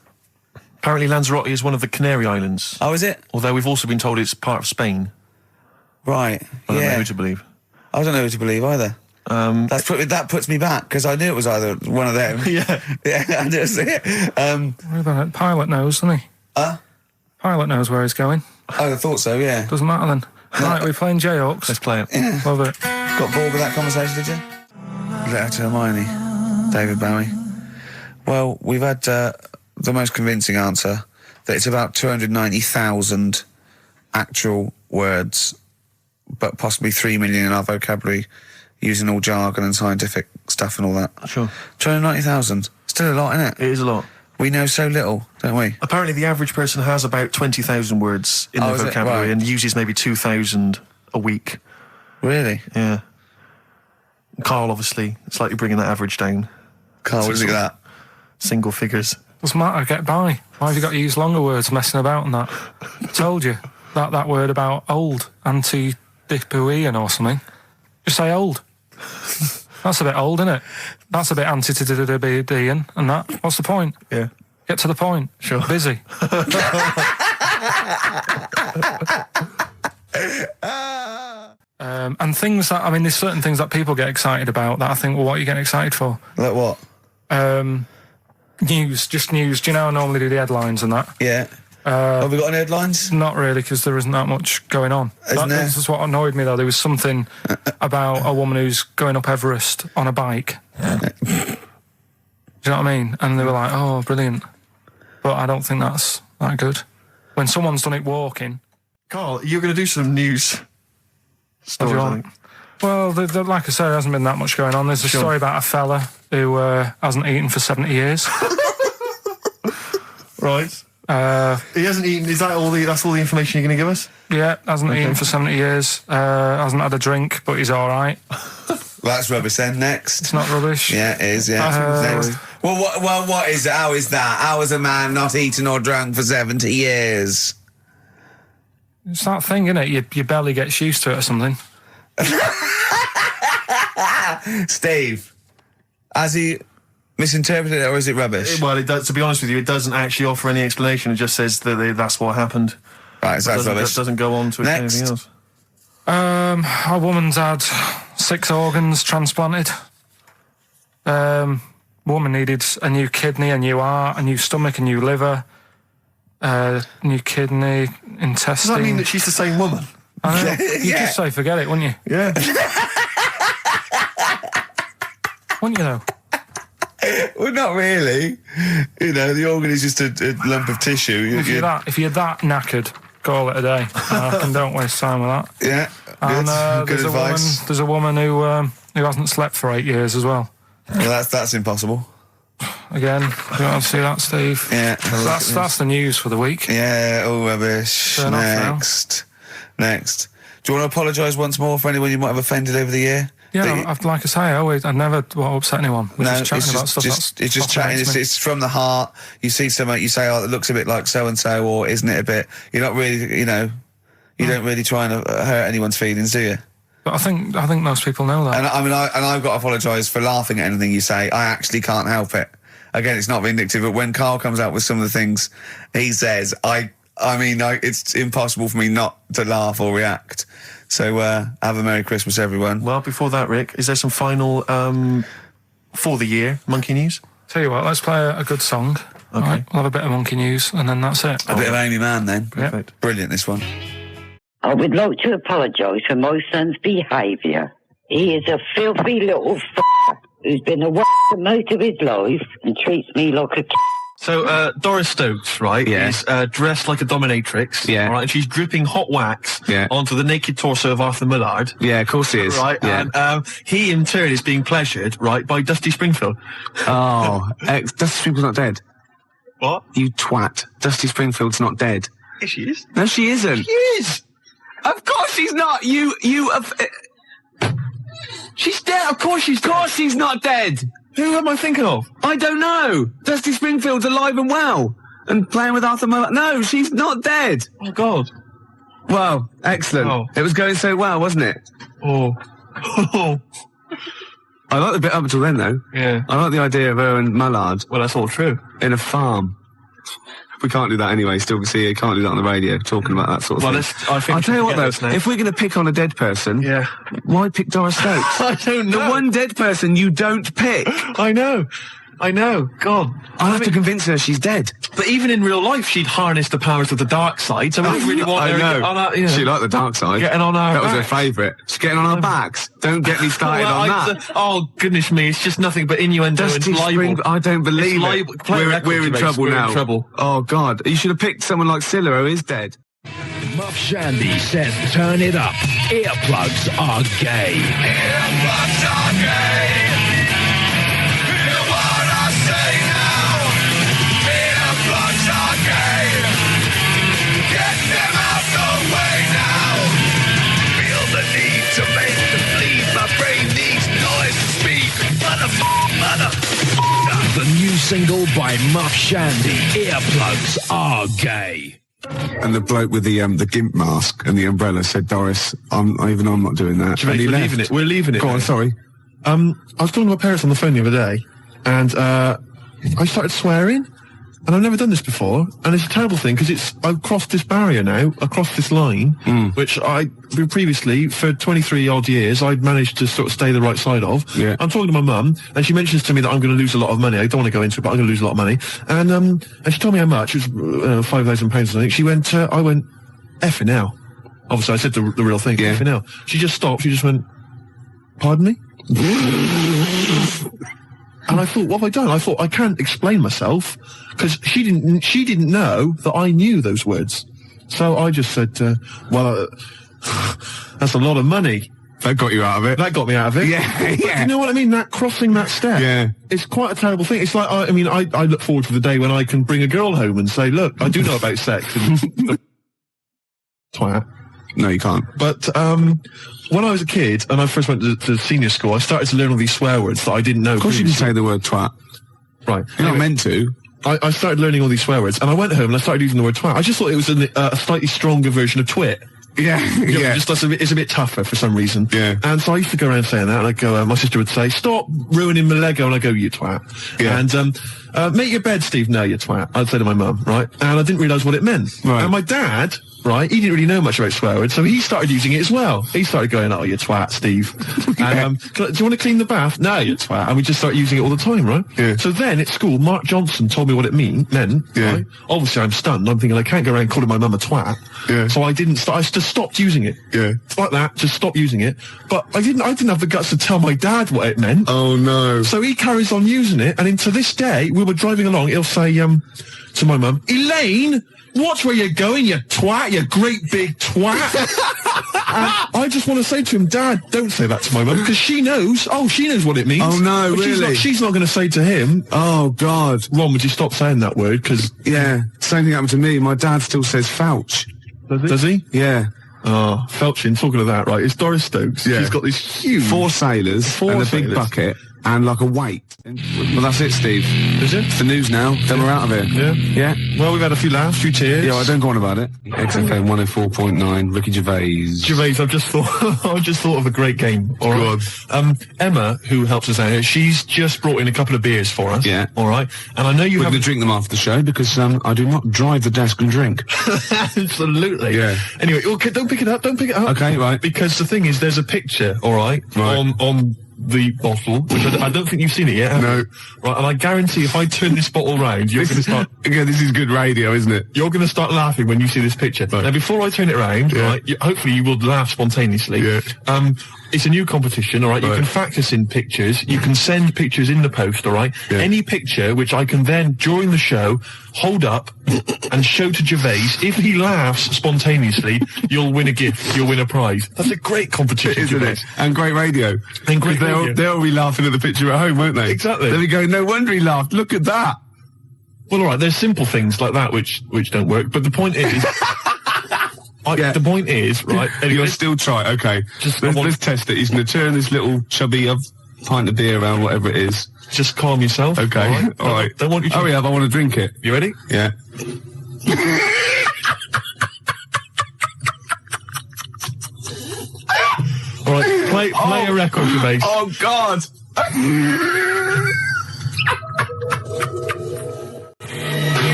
Apparently Lanzarote is one of the Canary Islands. Oh, is it? Although we've also been told it's part of Spain. Right. I don't know yeah. who to believe. I don't know who to believe either. That puts me back because I knew it was either one of them. Yeah. Yeah, I just it. What about it? Pilot knows, doesn't he? Pilot knows where he's going. I thought so, yeah. Doesn't matter then. Right, we're playing J-Hawks. Let's play it. Love it. Got bored with that conversation, did you? Letter to Hermione, David Bowie. Well, we've had the most convincing answer that it's about 290,000 actual words, but possibly 3 million in our vocabulary, using all jargon and scientific stuff and all that. Sure. 290,000. Still a lot, isn't it? It is a lot. We know so little, don't we? Apparently the average person has about 20,000 words in their is it? vocabulary Right. and uses maybe 2,000 a week. Really? Yeah. Karl, obviously, slightly bringing that average down. Carl, what do you think of that? Single figures. Doesn't matter, get by. Why have you got to use longer words messing about and that? I told you. That word about old, anti-dipuian or something. Just say old. That's a bit old, isn't it? That's a bit anti-dipuian and that. What's the point? Yeah. Get to the point. Sure. Busy. And things that, I mean, there's certain things that people get excited about that I think, well, what are you getting excited for? Like what? News, just news. Do you know I normally do the headlines and that? Yeah. Have we got any headlines? Not really, because there isn't that much going on. Isn't there? That's what annoyed me, though. There was something about a woman who's going up Everest on a bike. Do you know what I mean? And they were like, oh, brilliant. But I don't think that's that good. When someone's done it walking... Karl, you're going to do some news stories, I think. Well, like I said, there hasn't been that much going on. There's a story about a fella who hasn't eaten for 70 years. Right. He hasn't eaten. Is that all that's all the information you're going to give us? Yeah, hasn't eaten for 70 years. Hasn't had a drink, but he's all right. That's rubbish then. Next. It's not rubbish. Yeah, it is, yeah. Next. Well, what is it? How is that? How is a man not eaten or drunk for 70 years? It's that thing, isn't it? Your belly gets used to it or something. Steve, has he misinterpreted it or is it rubbish? Well, it does, to be honest with you, it doesn't actually offer any explanation. It just says that that's what happened. Right, so that's rubbish. It doesn't go on to Next. anything else. A woman's had 6 organs transplanted. Woman needed a new kidney, a new heart, a new stomach, a new liver, new kidney, intestine. Does that mean that she's the same woman? I know. You'd Yeah. just say forget it, wouldn't you? Yeah. Wouldn't you though? Well, not really. You know, the organ is just a lump of tissue. If you're that knackered, call it a day. And don't waste time with that. Yeah, And good advice. there's a woman who hasn't slept for 8 years as well. Well, that's impossible. Again, you want to see that, Steve? Yeah. That's the news for the week. Yeah, all rubbish. Turn off now. Next. Do you want to apologise once more for anyone you might have offended over the year? Yeah, like I say, I never upset anyone. We're just chatting about stuff. It's just chatting. It's from the heart. You see something, you say, "Oh, it looks a bit like so and so," or "Isn't it a bit?" You're not really, you know, you don't really try and hurt anyone's feelings, do you? But I think most people know that. And I've got to apologise for laughing at anything you say. I actually can't help it. Again, it's not vindictive, but when Karl comes out with some of the things he says, it's impossible for me not to laugh or react. So, have a Merry Christmas, everyone. Well, before that, Rick, is there some final, for the year, Monkey News? Tell you what, let's play a good song. Okay. Right, we'll have a bit of Monkey News, and then that's it. A bit of Amy Mann, then. Perfect. Yep. Brilliant, this one. I would like to apologise for my son's behaviour. He is a filthy little who's been a most of his life and treats me like a So, Doris Stokes, right, is dressed like a dominatrix, right, and she's dripping hot wax onto the naked torso of Arthur Millard. Yeah, of course he is. Right, and he, in turn, is being pleasured, right, by Dusty Springfield. Oh, Dusty Springfield's not dead. What? You twat. Dusty Springfield's not dead. Yes, she is. No, she isn't. She is! Of course she's not. She's dead. Of course she's not dead. Who am I thinking of? I don't know. Dusty Springfield's alive and well and playing with Arthur Millard. No, she's not dead. Oh, God. Well, excellent. Oh. It was going so well, wasn't it? Oh. I like the bit up until then, though. Yeah. I like the idea of her and Millard. Well, that's all true. In a farm. We can't do that anyway. Still, see, you can't do that on the radio, talking about that sort of thing. I'll tell you what, though, if we're going to pick on a dead person, why pick Doris Stokes? I don't know. The one dead person you don't pick. I know. God. I'll have to convince her she's dead. But even in real life, she'd harness the powers of the dark side, so we don't really want her to get on our, you know, She liked the dark side. Getting on our That was her backs. favourite. She's getting on our backs. Don't get me started Well, on that. Oh, goodness me, it's just nothing but innuendo and Dusty libel. I don't believe It's it. libel. Play records, We're in Rex. trouble We're now. in trouble. Oh, God. You should have picked someone like Scylla, who is dead. Muff Shandy says turn it up. Earplugs are gay. Earplugs are gay. Hear what I say now. Earplugs are gay. Get them out the way now. Feel the need to make them bleed. My brain needs noise to speak. Mother. The new single by Muff Shandy, Earplugs are gay. And the bloke with the gimp mask and the umbrella said, Doris, I'm not doing that. Gervais, And he we're left. leaving it. We're leaving it. Go on, sorry. I was talking to my parents on the phone the other day, and I started swearing, and I've never done this before, and it's a terrible thing because I've crossed this barrier now, across this line, which I previously for 23 odd years I'd managed to sort of stay the right side of. Yeah. I'm talking to my mum, and she mentions to me that I'm going to lose a lot of money. I don't want to go into it, but I'm going to lose a lot of money. And she told me how much. It was £5,000 or something. She went, I went, effing hell. Obviously, I said the real thing. Yeah. Effing hell. She just stopped. She just went, pardon me? And I thought, what have I done? I thought, I can't explain myself, because she didn't know that I knew those words. So I just said, that's a lot of money. That got you out of it. That got me out of it. Yeah, But yeah. you know what I mean? That crossing that step. Yeah. It's quite a terrible thing. It's like, I look forward to the day when I can bring a girl home and say, look, I do know about sex. And twat. No, you can't. But when I was a kid and I first went to senior school, I started to learn all these swear words that I didn't know. Of course you can say the word twat. Right. You're not meant to. I started learning all these swear words, and I went home and I started using the word twat. I just thought it was a slightly stronger version of twit. Yeah, You know, yeah. just it's a bit tougher for some reason. Yeah. And so I used to go around saying that, and I'd go, my sister would say, stop ruining my Lego, and I'd go, you twat. Yeah. And, make your bed, Steve, no, you twat. I'd say to my mum, right? And I didn't realise what it meant. Right. And my dad, right, he didn't really know much about swear words, so he started using it as well. He started going, oh, you twat, Steve. And, do you want to clean the bath? No, you twat. And we just started using it all the time, right? Yeah. So then at school, Mark Johnson told me what it meant. Yeah. Right? Obviously, I'm stunned. I'm thinking I can't go around calling my mum a twat. Yeah. So I didn't. I just stopped using it. Yeah. Like that. Just stopped using it. But I didn't have the guts to tell my dad what it meant. Oh, no. So he carries on using it, and into this day, we were driving along. He'll say to my mum, Elaine, watch where you're going, you twat, you great big twat. And I just want to say to him, Dad, don't say that to my mum, because she knows. Oh, she knows what it means. Oh, no, But really? She's not going to say to him, Oh, God. Ron, would you stop saying that word? Because Yeah. Same thing happened to me. My dad still says fouch. does he? Yeah. Oh, Felchin, talking of that, right, it's Doris Stokes. Yeah. She's got this huge... 4 sailors and a big sailors. bucket and like a weight. Well, that's it, Steve. Is it? It's the news now. Then we're out of here. Yeah. Yeah. Well, we've had a few laughs, a few tears. Yeah, I don't go on about it. XFM 104.9, Ricky Gervais. Gervais, I've just thought of a great game. All right. Emma, who helps us out here, she's just brought in a couple of beers for us. Yeah. All right. And I know you We're going haven't... to drink them after the show because I do not drive the desk and drink. Absolutely. Yeah. Anyway, okay, don't pick it up. Okay, right. Because the thing is, there's a picture, all right, on the bottle, which I don't think you've seen it yet. Have No. you? Right, and I guarantee if I turn this bottle round, you're going to start... Again, this is good radio, isn't it? You're going to start laughing when you see this picture. Right. Now, before I turn it around, right, hopefully you will laugh spontaneously. Yeah. It's a new competition, all right? You can fact us in pictures. You can send pictures in the post, all right? Yeah. Any picture which I can then, during the show, hold up and show to Gervais. If he laughs spontaneously, you'll win a gift. You'll win a prize. That's a great competition, Isn't Gervais. it? And great radio. And great radio. They'll be laughing at the picture at home, won't they? Exactly. They'll be going, no wonder he laughed. Look at that. Well, all right, there's simple things like that which don't work, but the point is... The point is, right... You'll still try, okay. Let's test it. He's going to turn this little chubby pint of beer around, whatever it is. Just calm yourself. Okay, all right. Don't want you to... Hurry up, I want to drink it. You ready? Yeah. All right, play a record, Gervais. Oh, God.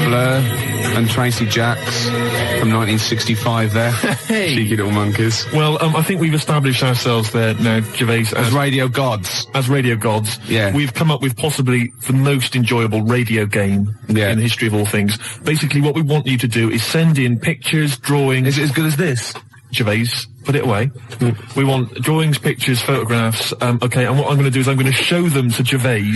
Blur and Tracy Jacks from 1965 there. Hey. Cheeky little monkeys. Well, I think we've established ourselves there now, Gervais, As radio gods. as radio gods. Yeah. We've come up with possibly the most enjoyable radio game in the history of all things. Basically, what we want you to do is send in pictures, drawings... Is it as good as this? Gervais, put it away. We want drawings, pictures, photographs. Okay, and what I'm going to do is I'm going to show them to Gervais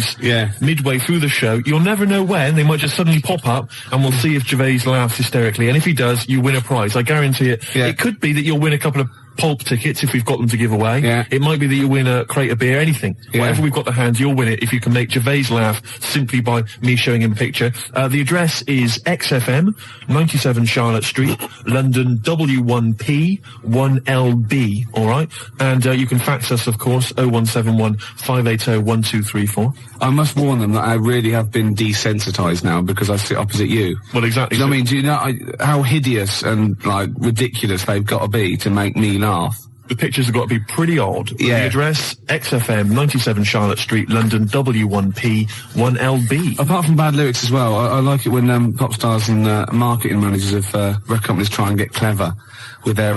midway through the show. You'll never know when. They might just suddenly pop up, and we'll see if Gervais laughs hysterically. And if he does, you win a prize. I guarantee it. Yeah. It could be that you'll win a couple of pulp tickets if we've got them to give away. Yeah. It might be that you win a crate of beer, anything. Yeah. Whatever we've got to hand, you'll win it if you can make Gervais laugh simply by me showing him a picture. The address is XFM, 97 Charlotte Street, London W1P 1LB, alright? And you can fax us, of course, 0171 580 1234. I must warn them that I really have been desensitised now because I sit opposite you. Well, exactly. Do you know what I mean? Do you know how hideous and, like, ridiculous they've got to be to make me laugh? The pictures have got to be pretty odd. Yeah. The address, XFM, 97 Charlotte Street, London W1P 1LB. Apart from bad lyrics as well, I like it when pop stars and marketing managers of record companies try and get clever with their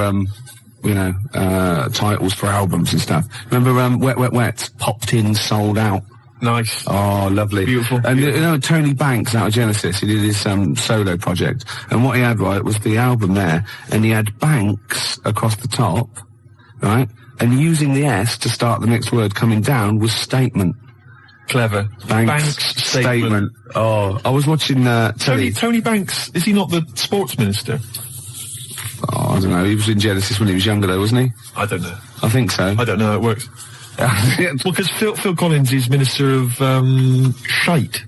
titles for albums and stuff. Remember Wet Wet Wet, Popped In, Sold Out? Nice. Oh, lovely. Beautiful. And you know, Tony Banks out of Genesis, he did his solo project, and what he had, right, was the album there, and he had Banks across the top, right, and using the S to start the next word coming down was statement. Clever. Banks statement. Oh, I was watching telly. Tony Banks, is he not the sports minister? Oh, I don't know, he was in Genesis when he was younger though, wasn't he? I don't know. I think so. I don't know how it works. Well, because Phil Collins is Minister of Shite.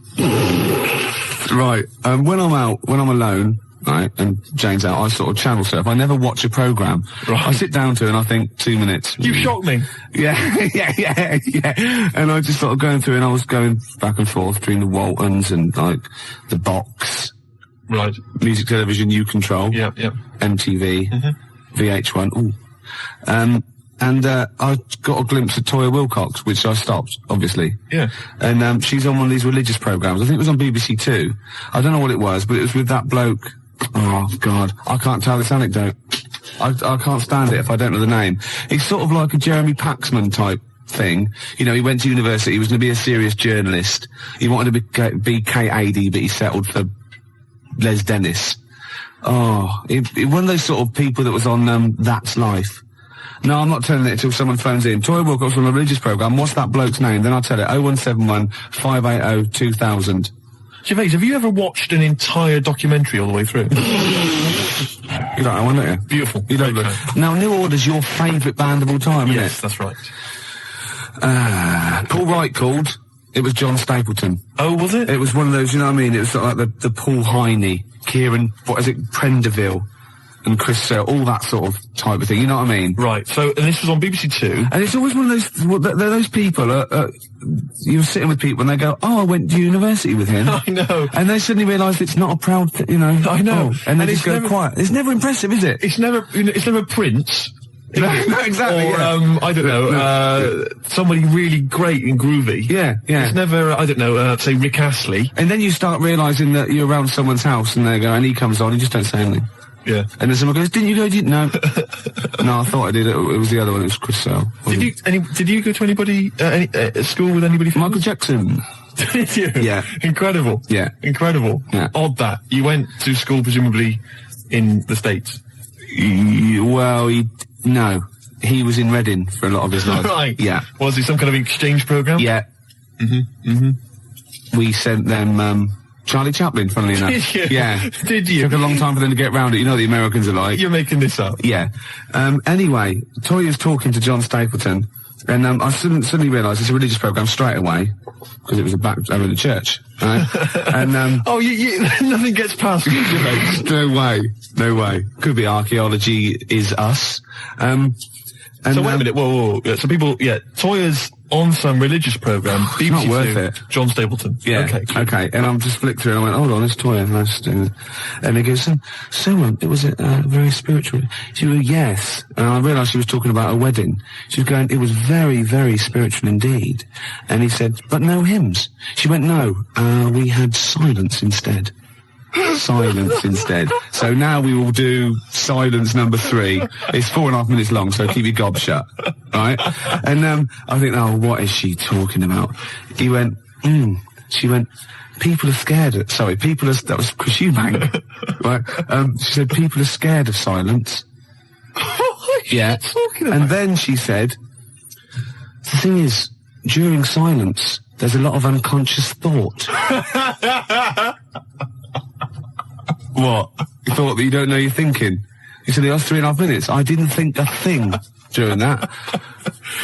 Right. When I'm alone, right, and Jane's out, I sort of channel surf. I never watch a programme. Right. I sit down to it and I think 2 minutes. You shocked me. Yeah, yeah. And I just started going through and I was going back and forth between the Waltons and, like, the Box. Right. Music Television, You Control. Yeah. MTV. VH1. Ooh. And I got a glimpse of Toyah Wilcox, which I stopped, obviously. Yeah. And she's on one of these religious programmes. I think it was on BBC Two. I don't know what it was, but it was with that bloke. Oh, God. I can't tell this anecdote. I can't stand it if I don't know the name. It's sort of like a Jeremy Paxman type thing. You know, he went to university, he was going to be a serious journalist. He wanted to be KAD, but he settled for Les Dennis. Oh, one of those sort of people that was on That's Life. No, I'm not telling it until someone phones in. Toyah Wilcox on a religious programme. What's that bloke's name? Then I'll tell it. 0171 580 2000. Gervais, have you ever watched an entire documentary all the way through? You don't know one, don't you? Beautiful. You don't look. Now, New Order's your favourite band of all time, isn't Yes, that's right. it? Paul Wright called. It was John Stapleton. Oh, was it? It was one of those, you know what I mean? It was sort of like the Paul Heine, Kieran, what is it, Prenderville. and Chris Sale, all that sort of type of thing. You know what I mean? Right. So, and this was on BBC Two. And it's always one of those. Well, they're those people. You're sitting with people and they go, "Oh, I went to university with him." I know. And they suddenly realise it's not a proud, you know. I know. Oh, and they just go never, quiet. It's never impressive, is it? It's never Prince. No, exactly. Or, yeah. I don't know, somebody really great and groovy. Yeah. It's never, I don't know, say Rick Astley. And then you start realising that you're around someone's house and they go, and he comes on, you just don't say anything. Yeah. And then someone goes, "Didn't you go? No." No, I thought I did. It was the other one. It was Chris Sale. Did you go to anybody, school with anybody? Michael Jackson. Did you? Yeah. Incredible. Yeah. Incredible. Yeah. Odd that. You went to school presumably in the States. No. He was in Reading for a lot of his life. Right. Yeah. Was it some kind of exchange program? Yeah. We sent them, Charlie Chaplin, funnily enough. Did you? Yeah. Did you? Took a long time for them to get round it. You know what the Americans are like. You're making this up. Yeah. Anyway, Toya's talking to John Stapleton, and I suddenly realised it's a religious programme straight away, because it was back over the church, right? And oh, you nothing gets past you, mate. No way. Could be archaeology is us. So wait a minute, whoa. Yeah, so people, Toya's on some religious programme. It's not worth it. John Stapleton. Yeah. Okay. And I'm just flicked through and I went, hold on, it's Toya. And he goes, it was very spiritual. She went, yes. And I realised she was talking about a wedding. She was going, it was very, very spiritual indeed. And he said, but no hymns. She went, no, we had silence instead. Silence instead. So now we will do silence number 3. It's 4.5 minutes long, so keep your gob shut. Right? And I think, oh, what is she talking about? He went, She went, people are scared of, that was Chris Eubank. Right? She said, people are scared of silence. Yeah. And then she said, the thing is, during silence, there's a lot of unconscious thought. What? You thought that you don't know you're thinking? You said it was 3.5 minutes. I didn't think a thing during that.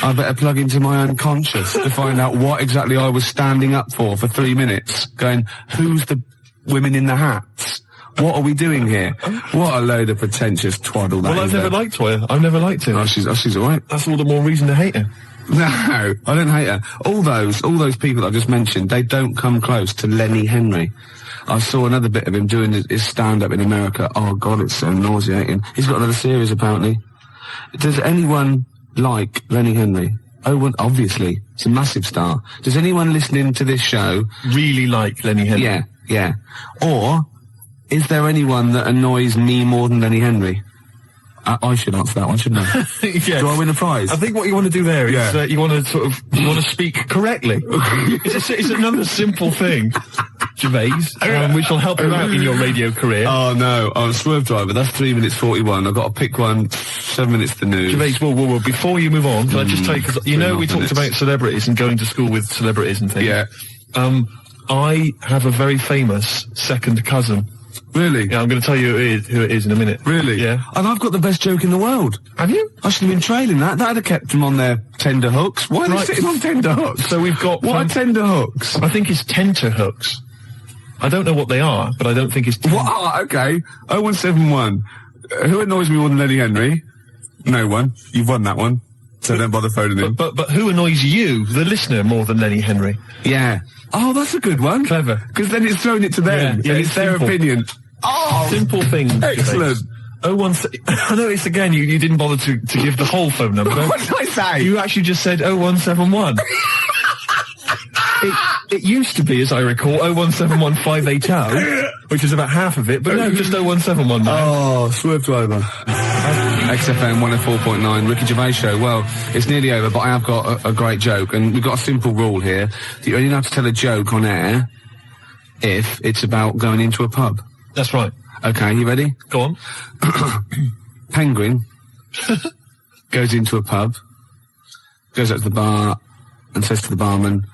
I better plug into my unconscious to find out what exactly I was standing up for 3 minutes. Going, who's the women in the hats? What are we doing here? What a load of pretentious twaddle that is. Well, I've never liked Toya. I've never liked her. Oh, she's alright. That's all the more reason to hate her. No, I don't hate her. All those people I just mentioned, they don't come close to Lenny Henry. I saw another bit of him doing his stand-up in America. Oh, God, it's so nauseating. He's got another series, apparently. Does anyone like Lenny Henry? Oh, well, obviously. It's a massive star. Does anyone listening to this show really like Lenny Henry? Yeah. Or, is there anyone that annoys me more than Lenny Henry? I should answer that one, shouldn't I? Yes. Do I win a prize? I think what you want to do there is you want to speak correctly. It's another simple thing, Gervais, which will help you out in your radio career. Oh no, I'm a swerve driver. That's 3 minutes 41. I've got to pick one. 7 minutes to news. Gervais, whoa. Before you move on, can I just tell you, because you know we talked about celebrities and going to school with celebrities and things. Yeah. I have a very famous second cousin. Really? Yeah, I'm going to tell you who it is in a minute. Really? Yeah. And I've got the best joke in the world. Have you? I should have been trailing that. That'd have kept them on their tender hooks. Why are they sitting on tender hooks? So we've got... What are tender hooks? I think it's tenter hooks. I don't know what they are, but I don't think it's... What? Oh, okay. 0171. Who annoys me more than Lenny Henry? No one. You've won that one. So don't bother phoning him. But who annoys you, the listener, more than Lenny Henry? Yeah. Oh, that's a good one. Clever. Because then it's thrown it to them. Yeah, and it's their opinion. Oh! Simple thing. Excellent. I noticed again you didn't bother to give the whole phone number. What did I say? You actually just said 0171. It used to be, as I recall, 0171 580, which is about half of it, but no, just 0171 now. Oh, swerve driver. XFM 104.9, Ricky Gervais Show. Well, it's nearly over, but I have got a great joke, and we've got a simple rule here. You only have to tell a joke on air if it's about going into a pub. That's right. Okay, you ready? Go on. Penguin goes into a pub, goes up to the bar, and says to the barman,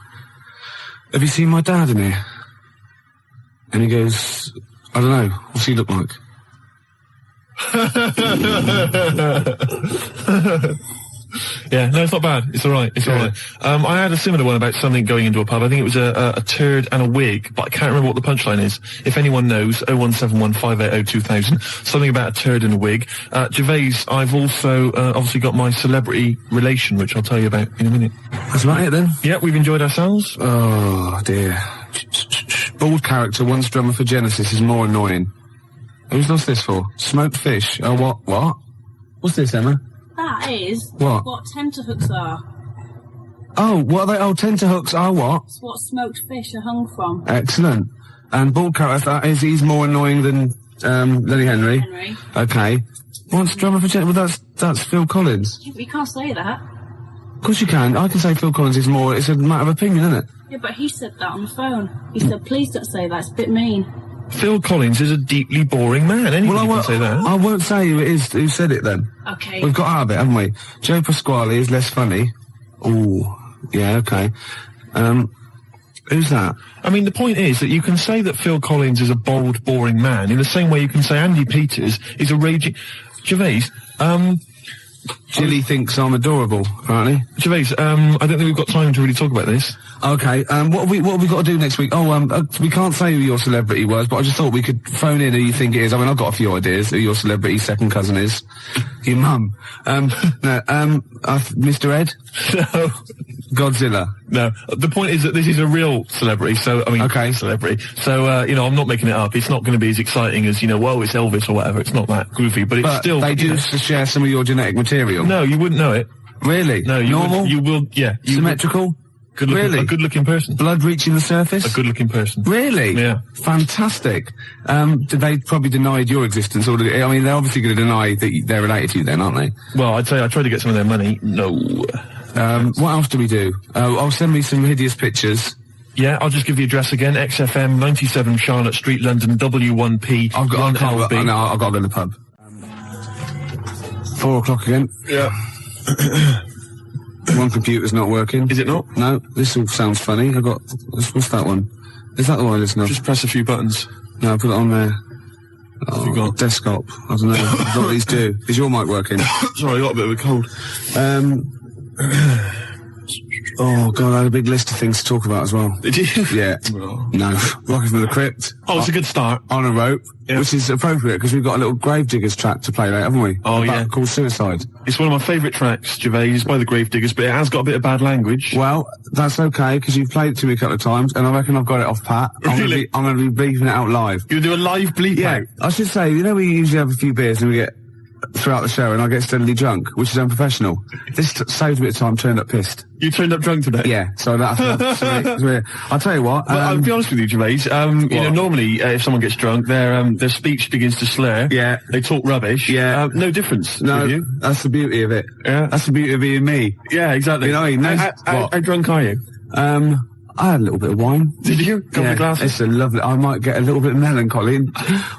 "Have you seen my dad in here?" And he goes, "I don't know. What's he look like?" Yeah, Yeah, no, it's not bad. It's all right. It's all right. I had a similar one about something going into a pub. I think it was a turd and a wig, but I can't remember what the punchline is. If anyone knows, 01715802000. Something about a turd and a wig. Gervais, I've also obviously got my celebrity relation, which I'll tell you about in a minute. That's about it then. Yeah, we've enjoyed ourselves. Oh dear. Bald character, once drummer for Genesis, is more annoying. Who's lost this for? Smoked fish. Oh, what? What's this, Emma? That is what tenterhooks are. Oh, what are they? Oh, tenterhooks are what? It's what smoked fish are hung from. Excellent. And bald character, he's more annoying than Lenny Henry. Okay. Once drummer for Genesis, well, that's Phil Collins. You can't say that. Of course you can. I can say Phil Collins is more. It's a matter of opinion, isn't it? Yeah, but he said that on the phone. He said, please don't say that, it's a bit mean. Phil Collins is a deeply boring man. Anybody can say that. I won't say who it is who said it then. Okay. We've got out of it, haven't we? Joe Pasquale is less funny. Ooh, yeah, okay. Who's that? I mean, the point is that you can say that Phil Collins is a bold, boring man in the same way you can say Andy Peters is a raging... Gervais, Jilly thinks I'm adorable, apparently. Gervais, I don't think we've got time to really talk about this. Okay, what have we got to do next week? Oh, we can't say who your celebrity was, but I just thought we could phone in who you think it is. I mean, I've got a few ideas who your celebrity second cousin is. Your mum. Mr. Ed? No. Godzilla? No. The point is that this is a real celebrity, so, I mean, okay. Celebrity. So, I'm not making it up. It's not going to be as exciting as, whoa, it's Elvis or whatever. It's not that goofy, but it's still... they do share some of your genetic material? No, you wouldn't know it. Really? No, Normal? You will, yeah. Symmetrical? Really? A good-looking person. Blood reaching the surface? A good-looking person. Really? Yeah. Fantastic. They probably denied your existence, or I mean, they're obviously going to deny that they're related to you then, aren't they? Well, I'd say I tried to get some of their money. No. What else do we do? I'll send me some hideous pictures. Yeah, I'll just give the address again. XFM, 97 Charlotte Street, London, W1P. I've got to go to the pub. 4 o'clock again. Yeah. One computer's not working. Is it not? No, this all sounds funny. What's that one? Is that the one I listen to? Just press a few buttons. No, I put it on there. What you got? Desktop. I don't know. I don't know what these do. Is your mic working? Sorry, I got a bit of a cold. Oh, God, I had a big list of things to talk about as well. Did you? Yeah. Oh. No. Rocket from the Crypt. Oh, it's a good start. On a rope, yeah. Which is appropriate because we've got a little Gravediggers track to play later, haven't we? Oh, yeah. Called Suicide. It's one of my favourite tracks, Gervais, by the Gravediggers, but it has got a bit of bad language. Well, that's okay because you've played it to me a couple of times and I reckon I've got it off pat. Really? I'm going to be bleeping it out live. You'll do a live bleep Yeah. out? I should say, we usually have a few beers and we get throughout the show and I get steadily drunk, which is unprofessional. This saved a bit of time, turned up pissed. You turned up drunk today? Yeah, so that's I'll tell you what. I'll be honest with you, Gervais. Normally, if someone gets drunk, their speech begins to slur. Yeah. They talk rubbish. Yeah. No difference. No, with you. That's the beauty of it. Yeah. That's the beauty of being me. Yeah, exactly. You know what I mean? How drunk are you? I had a little bit of wine. Did you? Couple of glasses? It's a lovely... I might get a little bit melancholy.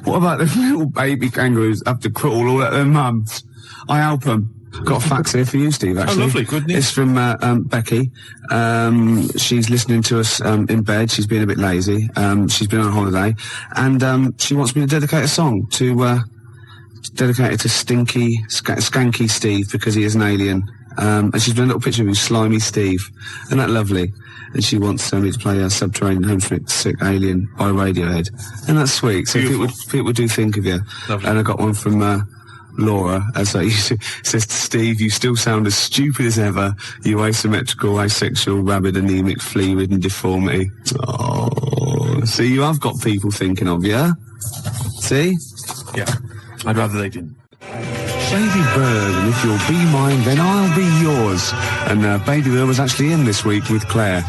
What about the little baby kangaroos have to crawl all at their mums? I help them. Got a fax here for you, Steve, actually. Oh, lovely. Good news. It's from Becky. She's listening to us in bed. She's been a bit lazy. She's been on holiday. And she wants me to dedicate a song to... dedicate it to Skanky Steve, because he is an alien. And she's been a little picture of you, Slimy Steve. Isn't that lovely? And she wants me to play Subterranean Homesick Alien by Radiohead. And that's sweet. So people do think of you. Lovely. And I got one from Laura, as I used to, says to Steve, you still sound as stupid as ever. You asymmetrical, asexual, rabid, anemic, flea-ridden deformity. Oh, see, you have got people thinking of you. See? Yeah. I'd rather they didn't. Baby Bird, and if you'll be mine, then I'll be yours. And Baby Bird was actually in this week with Claire.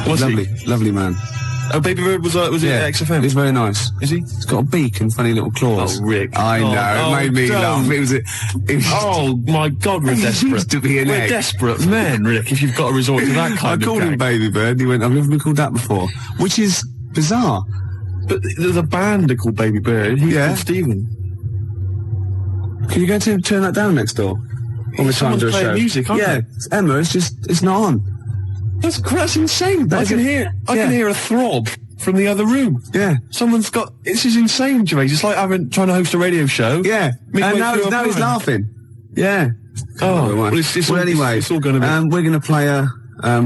Was lovely, he? Lovely man. Oh, Baby Bird was it at XFM? He's very nice. Is he? He's got a beak and funny little claws. Oh, Rick. I know, it made me laugh. Oh, my God, we're desperate. Used to be an we're egg. Desperate men, Rick, if you've got to resort to that kind of I called him gag. Baby Bird, he went, I've never been called that before. Which is bizarre. But there's a band called Baby Bird. He's called Stephen. Can you go to turn that down next door? On the time to a playing show. music, aren't yeah, they? Emma, it's not on. That's insane. I can hear a throb from the other room. Yeah. This is insane, Gervais. It's like trying to host a radio show. Yeah. And now he's laughing. Yeah. Oh, well, it's all, anyway, it's all going to be. we're going to play a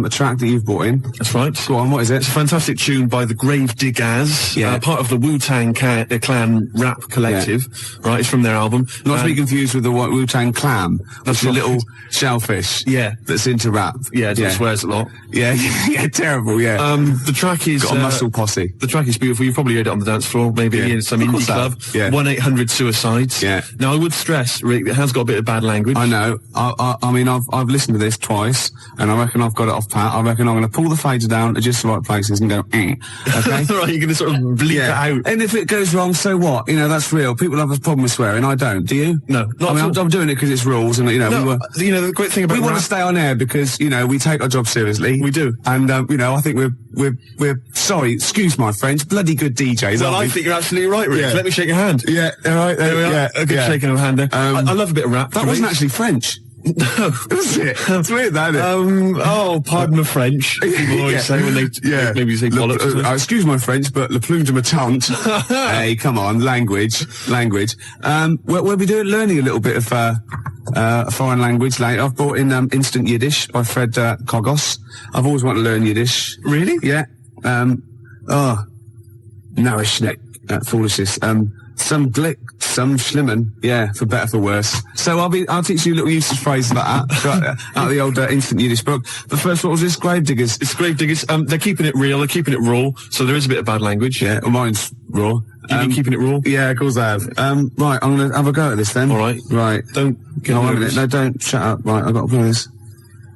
track that you've brought in. That's right. Go on, what is it? It's a fantastic tune by the Gravediggers, Yeah. part of the Wu-Tang Clan rap collective. Right, it's from their album. Not to be confused with the Wu-Tang Clam. That's a right. little shellfish. Yeah. That's into rap. Yeah, it swears a lot. Yeah, yeah, terrible, yeah. The track is... Got a muscle posse. The track is beautiful. You've probably heard it on the dance floor, maybe in some indie club. Yeah. 1-800-SUICIDES. Yeah. Now, I would stress, Rick, it has got a bit of bad language. I know. I mean, I've listened to this twice, and I reckon I've got it off pat. I reckon I'm going to pull the fader down to just the right places and go, okay? Right, you're going to sort of bleep it out. And if it goes wrong, so what? You know, that's real. People have a problem with swearing. I don't. Do you? No. I mean, I'm doing it because it's rules, and, you know, the great thing about we want to stay on air because, you know, we take our job seriously. We do. And, you know, I think we're sorry, excuse my French, bloody good DJs. Well, I think you're absolutely right, Rick. Yeah. Let me shake your hand. Yeah, all right. There we are. Yeah, A good shaking of a hand there. I love a bit of rap. That wasn't actually French. No. Was it? It's weird, that, isn't it? Pardon my French. People always say when they maybe say bollocks. Excuse my French, but le plume de ma tante. Hey, come on, language. We'll be learning a little bit of a foreign language later. I've brought in Instant Yiddish by Fred Kogos. I've always wanted to learn Yiddish. Really? Yeah. Narishnek, foolishness. Some glick, some schlimmen, yeah, for better, for worse. So I'll teach you little usage phrases like that, out of the old Instant Yiddish book. But first, what was this? Gravediggers. It's Gravediggers. They're keeping it real, they're keeping it raw, so there is a bit of bad language. Yeah, well, mine's raw. You've been keeping it raw? Yeah, of course I have. Right, I'm gonna have a go at this then. Alright. Right. Don't get No, wait a nervous. minute. No, don't. Shut up. Right, I've got to play this.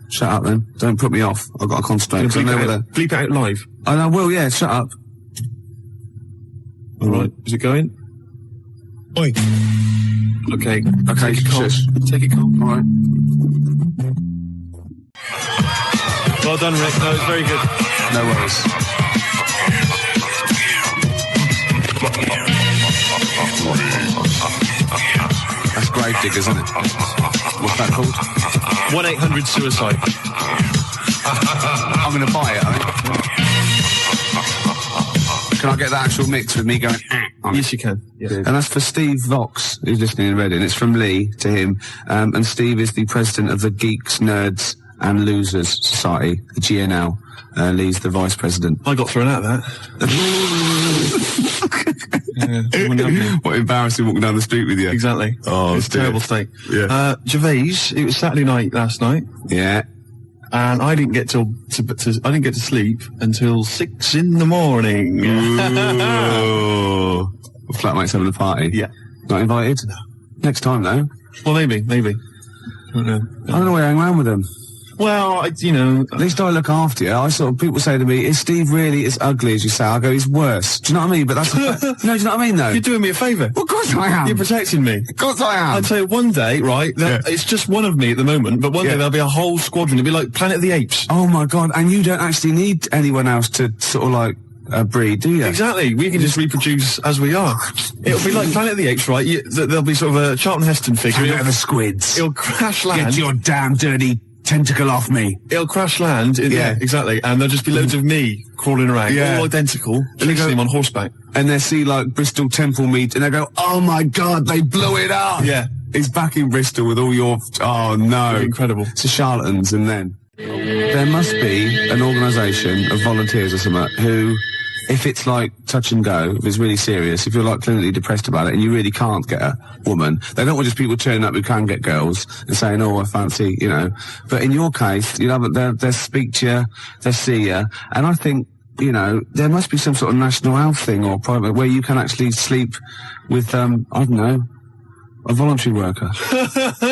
Shut up then. Don't put me off. I've got to concentrate. Bleep it out live. I know, will, yeah, shut up. Alright, is it going? Oi. Okay. Okay, Take it calm. shush. Take it calm. Alright. Well done, Rick. No, it's very good. No worries. That's Gravediggers, isn't it? What's that called? 1-800-SUICIDE. I'm going to buy it, I think. Can I get the actual mix with me going, on it? Yes, you can. Yeah. And that's for Steve Vox, who's listening in Reading. It's from Lee to him. And Steve is the president of the Geeks, Nerds and Losers Society, the GNL. Lee's the vice president. I got thrown out of that. What embarrassing walking down the street with you. Exactly. Oh, it's a dear. terrible state. Yeah. Gervais, it was Saturday night last night, Yeah. and I didn't get to sleep until 6 in the morning. Ooh. Flatmates having a party. Yeah. Not invited? No. Next time, though. Well, maybe. I don't know. I don't know where you hang around with them. Well, At least I look after you. People say to me, is Steve really as ugly as you say? I go, he's worse. Do you know what I mean? But that's no, do you know what I mean, though? You're doing me a favour. Well, of course I am. You're protecting me. Of course I am. I'd say one day, right, it's just one of me at the moment, but one day there'll be a whole squadron. It'll be like Planet of the Apes. Oh, my God. And you don't actually need anyone else to sort of like breed, do you? Exactly. We can just reproduce as we are. It'll be like Planet of the Apes, right? There'll be sort of a Charlton Heston figure. Come over, squids. It'll crash land. Get your damn dirty tentacle off me. It'll crash land. Yeah, exactly. And there'll just be loads of me crawling around. Yeah. All identical. Chasing him on horseback. And they see like Bristol Temple meet and they go, oh my God, they blew it up. Yeah. He's back in Bristol with all your, oh no. Incredible. It's the charlatans. And then there must be an organisation of volunteers or something who, if it's like touch and go, if it's really serious, if you're like clinically depressed about it and you really can't get a woman, they don't want just people turning up who can get girls and saying, oh, I fancy, you know. But in your case, you know, they'll speak to you, they'll see you, and I think, you know, there must be some sort of national health thing or private where you can actually sleep with, I don't know, a voluntary worker. Do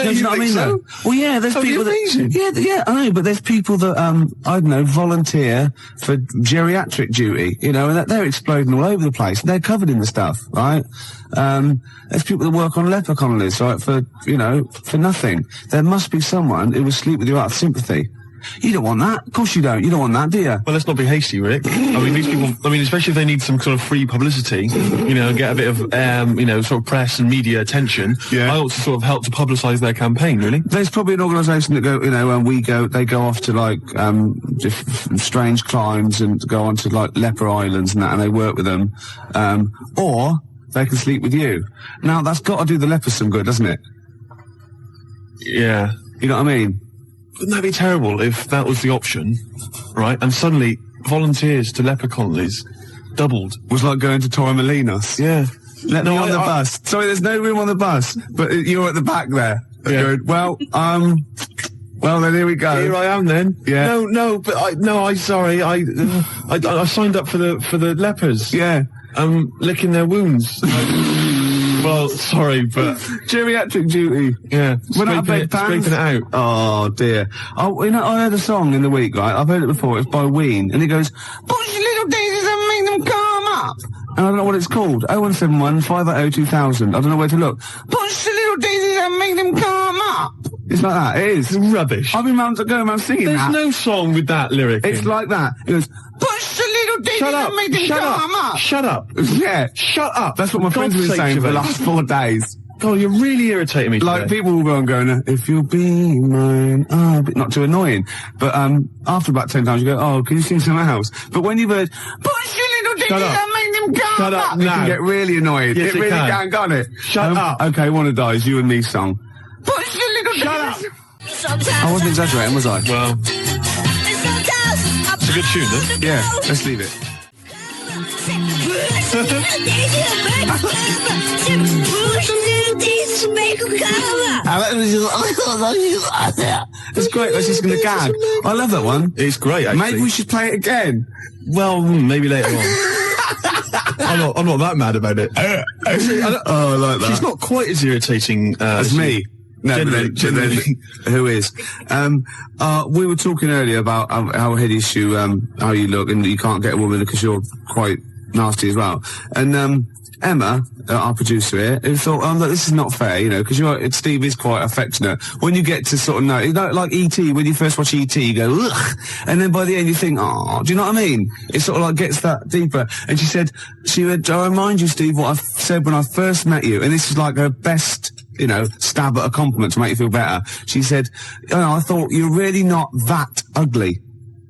you know what I mean, though? Well, yeah, there's people that... Yeah, I know, but there's people that, I don't know, volunteer for geriatric duty, you know, and they're exploding all over the place. They're covered in the stuff, right? There's people that work on leper colonies, right, for, you know, for nothing. There must be someone who will sleep with you out of sympathy. You don't want that. Of course you don't. You don't want that, do you? Well, let's not be hasty, Rick. I mean, these people, especially if they need some sort of free publicity, you know, get a bit of, you know, sort of press and media attention. Yeah. I ought to sort of help to publicise their campaign, really. There's probably an organisation that go, you know, they go off to like, strange climes and go on to like leper islands and that, and they work with them. Or they can sleep with you. Now, that's got to do the lepers some good, doesn't it? Yeah. You know what I mean? Wouldn't that be terrible if that was the option, right? And suddenly volunteers to leper colonies doubled. Was like going to Torremolinos. Yeah. Let me on the bus. Sorry, there's no room on the bus, but you're at the back there. Yeah. Good. Well, then here we go. Here I am then. Yeah. But I signed up for the lepers. Yeah. Licking their wounds. Well, sorry, but geriatric duty. Yeah. Scraping it out. Oh dear. Oh, you know, I heard a song in the week, right? I've heard it before. It's by Ween, and it goes, "Push your little daisies and make them come up." And I don't know what it's called. 0171 580 2000. I don't know where to look. Push the little daisies and make them come up. It's like that. It is. It's rubbish. I've been going around singing that. There's no song with that lyric. It's like that. It goes, push the little daisies and make them come up. Shut up. Yeah. Shut up. That's what my friends have been saying for the last 4 days. God, you're really irritating me today. Like, people will go and go, if you'll be mine, but not too annoying. But, after about 10 times you go, oh, can you sing something else? But when you've heard, push your little daisies and make them come Shut up up, now. you can get really annoyed. Yes, it really can, can't it? Shut up. Okay, one of those, you and me song. Push your little Shut up. I wasn't exaggerating, was I? Well, it's a good tune, though. Yeah, let's leave it. It's great. That's just going to gag. I love that one. It's great, actually. Maybe we should play it again. Well, maybe later on. I'm not that mad about it. I like that. She's not quite as irritating as me. No, generally. Who is? We were talking earlier about how hideous you, how you look, and you can't get a woman because you're quite nasty as well. And Emma, our producer here, who thought, look, this is not fair, you know, because Steve is quite affectionate. When you get to sort of know, you know, like E.T., when you first watch E.T., you go, ugh, and then by the end you think, oh, do you know what I mean? It sort of like gets that deeper. And she went, I remind you, Steve, what I said when I first met you, and this is like her best, you know, stab at a compliment to make you feel better. She said, I thought you're really not that ugly.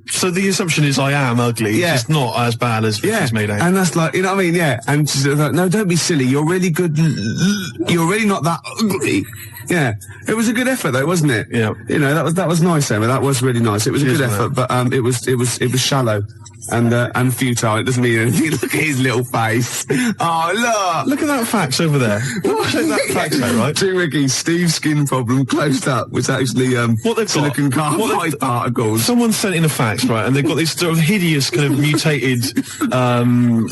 So the assumption is I am ugly, Yeah. just not as bad as it's made out. And that's like, you know what I mean? Yeah. And she's like, no, don't be silly. You're really good. You're really not that ugly. Yeah. It was a good effort though, wasn't it? Yeah. You know, that was nice, Emma. That was really nice. It was a good effort, but, it was shallow. And futile. It doesn't mean anything. Look at his little face. Oh, Look at that fax over there. Check that fax out, right? To Ricky, Steve's skin problem closed up was actually What they've silicon got, carbide particles. Someone sent in a fax, right, and they've got these sort of hideous kind of mutated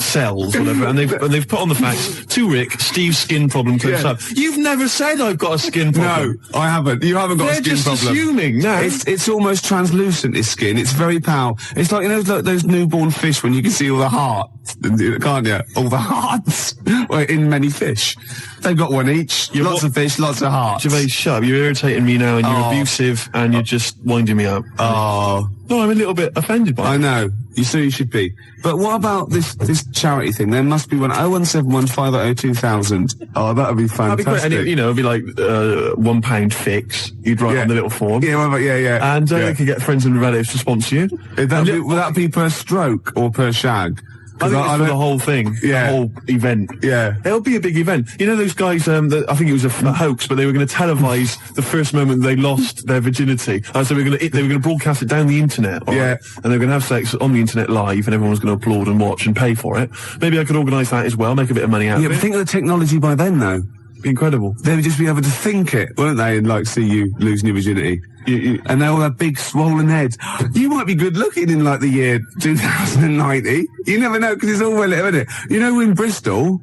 cells, whatever, and they've put on the fax, to Rick, Steve's skin problem closed up. You've never said I've got a skin problem. No, I haven't. You haven't got a skin problem. They're just assuming. No, it's almost translucent. His skin. It's very pale. It's like, you know, those newborn fish when you can see all the hearts, can't you? All the hearts. Well, in many fish, they've got one each. Lots of fish, lots of hearts. Gervais, shut up. You're irritating me now, and you're abusive, and you're just winding me up. Oh. No, I'm a little bit offended by it. I know. You should be. But what about this charity thing? There must be one. 0171 580 2000. Oh, that would be fantastic. That'd be great. And it'd be like £1 fix. You'd write on the little form. Yeah, yeah. And they could get friends and relatives to sponsor you. Would that be per stroke or per shag? I think it's for the whole thing, the whole event. Yeah. It'll be a big event. You know those guys, I think it was a hoax, but they were going to televise the first moment they lost their virginity. So they were going to broadcast it down the internet. Right? And they were going to have sex on the internet live, and everyone was going to applaud and watch and pay for it. Maybe I could organise that as well, make a bit of money out of it. Yeah, but think of the technology by then, though. Incredible. They would just be able to think it, won't they, and like see you losing your virginity. And they all have big swollen heads. You might be good looking in like the year 2090. You never know, because it's all well, isn't it? You know, in Bristol,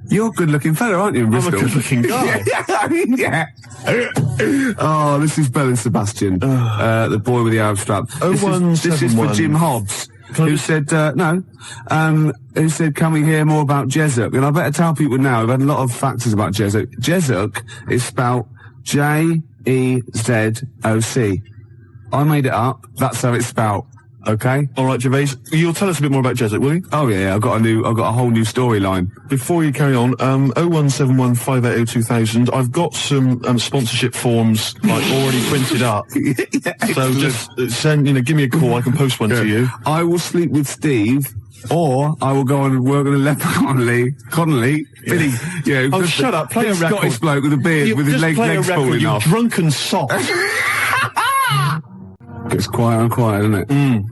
you're a good looking fella, aren't you, in Bristol? I'm a good looking guy. Oh, this is Bell and Sebastian, the boy with the Arab strap. This is for Jim Hobbs. Who said, who said, can we hear more about Jesuk? And I better tell people now, we've had a lot of factors about Jesuk. Jesuk is spelled J-E-Z-O-C. I made it up. That's how it's spelled. Okay? Alright, Gervais, you'll tell us a bit more about Jesuk, will you? Oh yeah, I've got a whole new storyline. Before you carry on, 0171 580 2000, I've got some sponsorship forms like already printed up. So just give me a call, I can post one to you. I will sleep with Steve, or I will go and work on a leper Connolly, Billy, shut up, play a record. Scottish bloke with a beard with his legs falling off. You drunken sot. Gets quieter and quieter, doesn't it?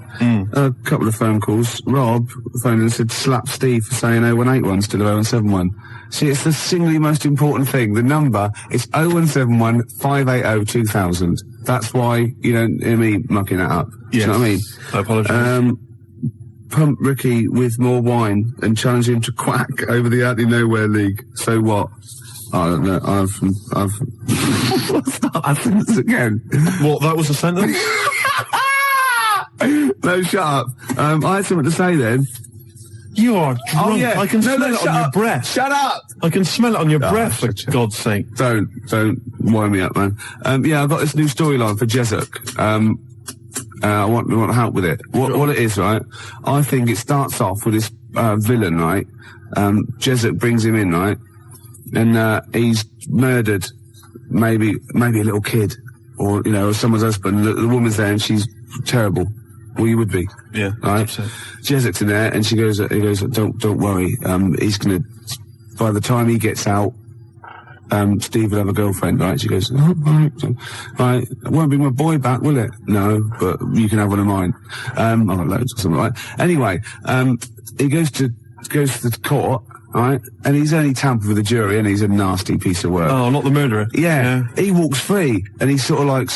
A couple of phone calls. Rob phoned and said slap Steve for saying 0181 instead of 0171. See, it's the singly most important thing. The number is 0171 580 2000. That's why you don't hear me mucking that up. Yes. Do you know what I mean? I apologise. Pump Ricky with more wine and challenge him to quack over the Out of Nowhere League. So what? I don't know. I've what's that sentence again? What, that was a sentence? No, shut up. I had something to say then. You are drunk. Oh, yeah. I can smell it shut on your up. breath. Shut up! I can smell it on your breath, for shut up. God's sake. Don't wind me up, man. Yeah, I've got this new storyline for Jezuk. I want help with it. What it is, right? I think it starts off with this villain, right? Jezuk brings him in, right? And he's murdered maybe a little kid, or or someone's husband. The woman's there and she's terrible. Well, you would be. Yeah. Right. Jezuk's in there, and he goes, don't worry. He's gonna. By the time he gets out, Steve will have a girlfriend, right? She goes, oh, right. It won't bring my boy back, will it? No, but you can have one of mine. I've got loads or something, right? Anyway, he goes to the court. Right, and he's only tampered with the jury, and he's a nasty piece of work. Oh, not the murderer. Yeah. He walks free, and he sort of like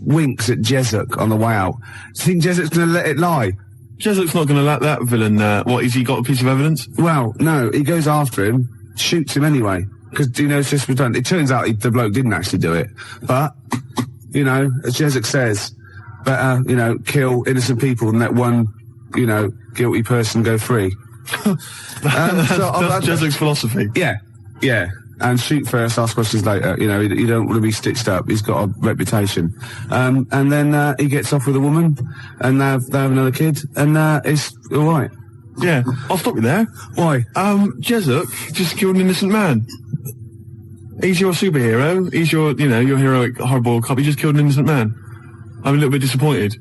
winks at Jezuk on the way out. Do you think Jezuk's going to let it lie? Jezuk's not going to let that villain, what, has he got a piece of evidence? Well, no, he goes after him, shoots him anyway, because, it's just redundant. It turns out the bloke didn't actually do it, but, as Jezuk says, better, kill innocent people than let one, guilty person go free. That's Jezuk's philosophy. Yeah. And shoot first, ask questions later. You don't want to be stitched up. He's got a reputation. And then he gets off with a woman, and they have another kid, and it's all right. Yeah, I'll stop you there. Why? Jezuk just killed an innocent man. He's your superhero. He's your, your heroic hardboiled cop. He just killed an innocent man. I'm a little bit disappointed.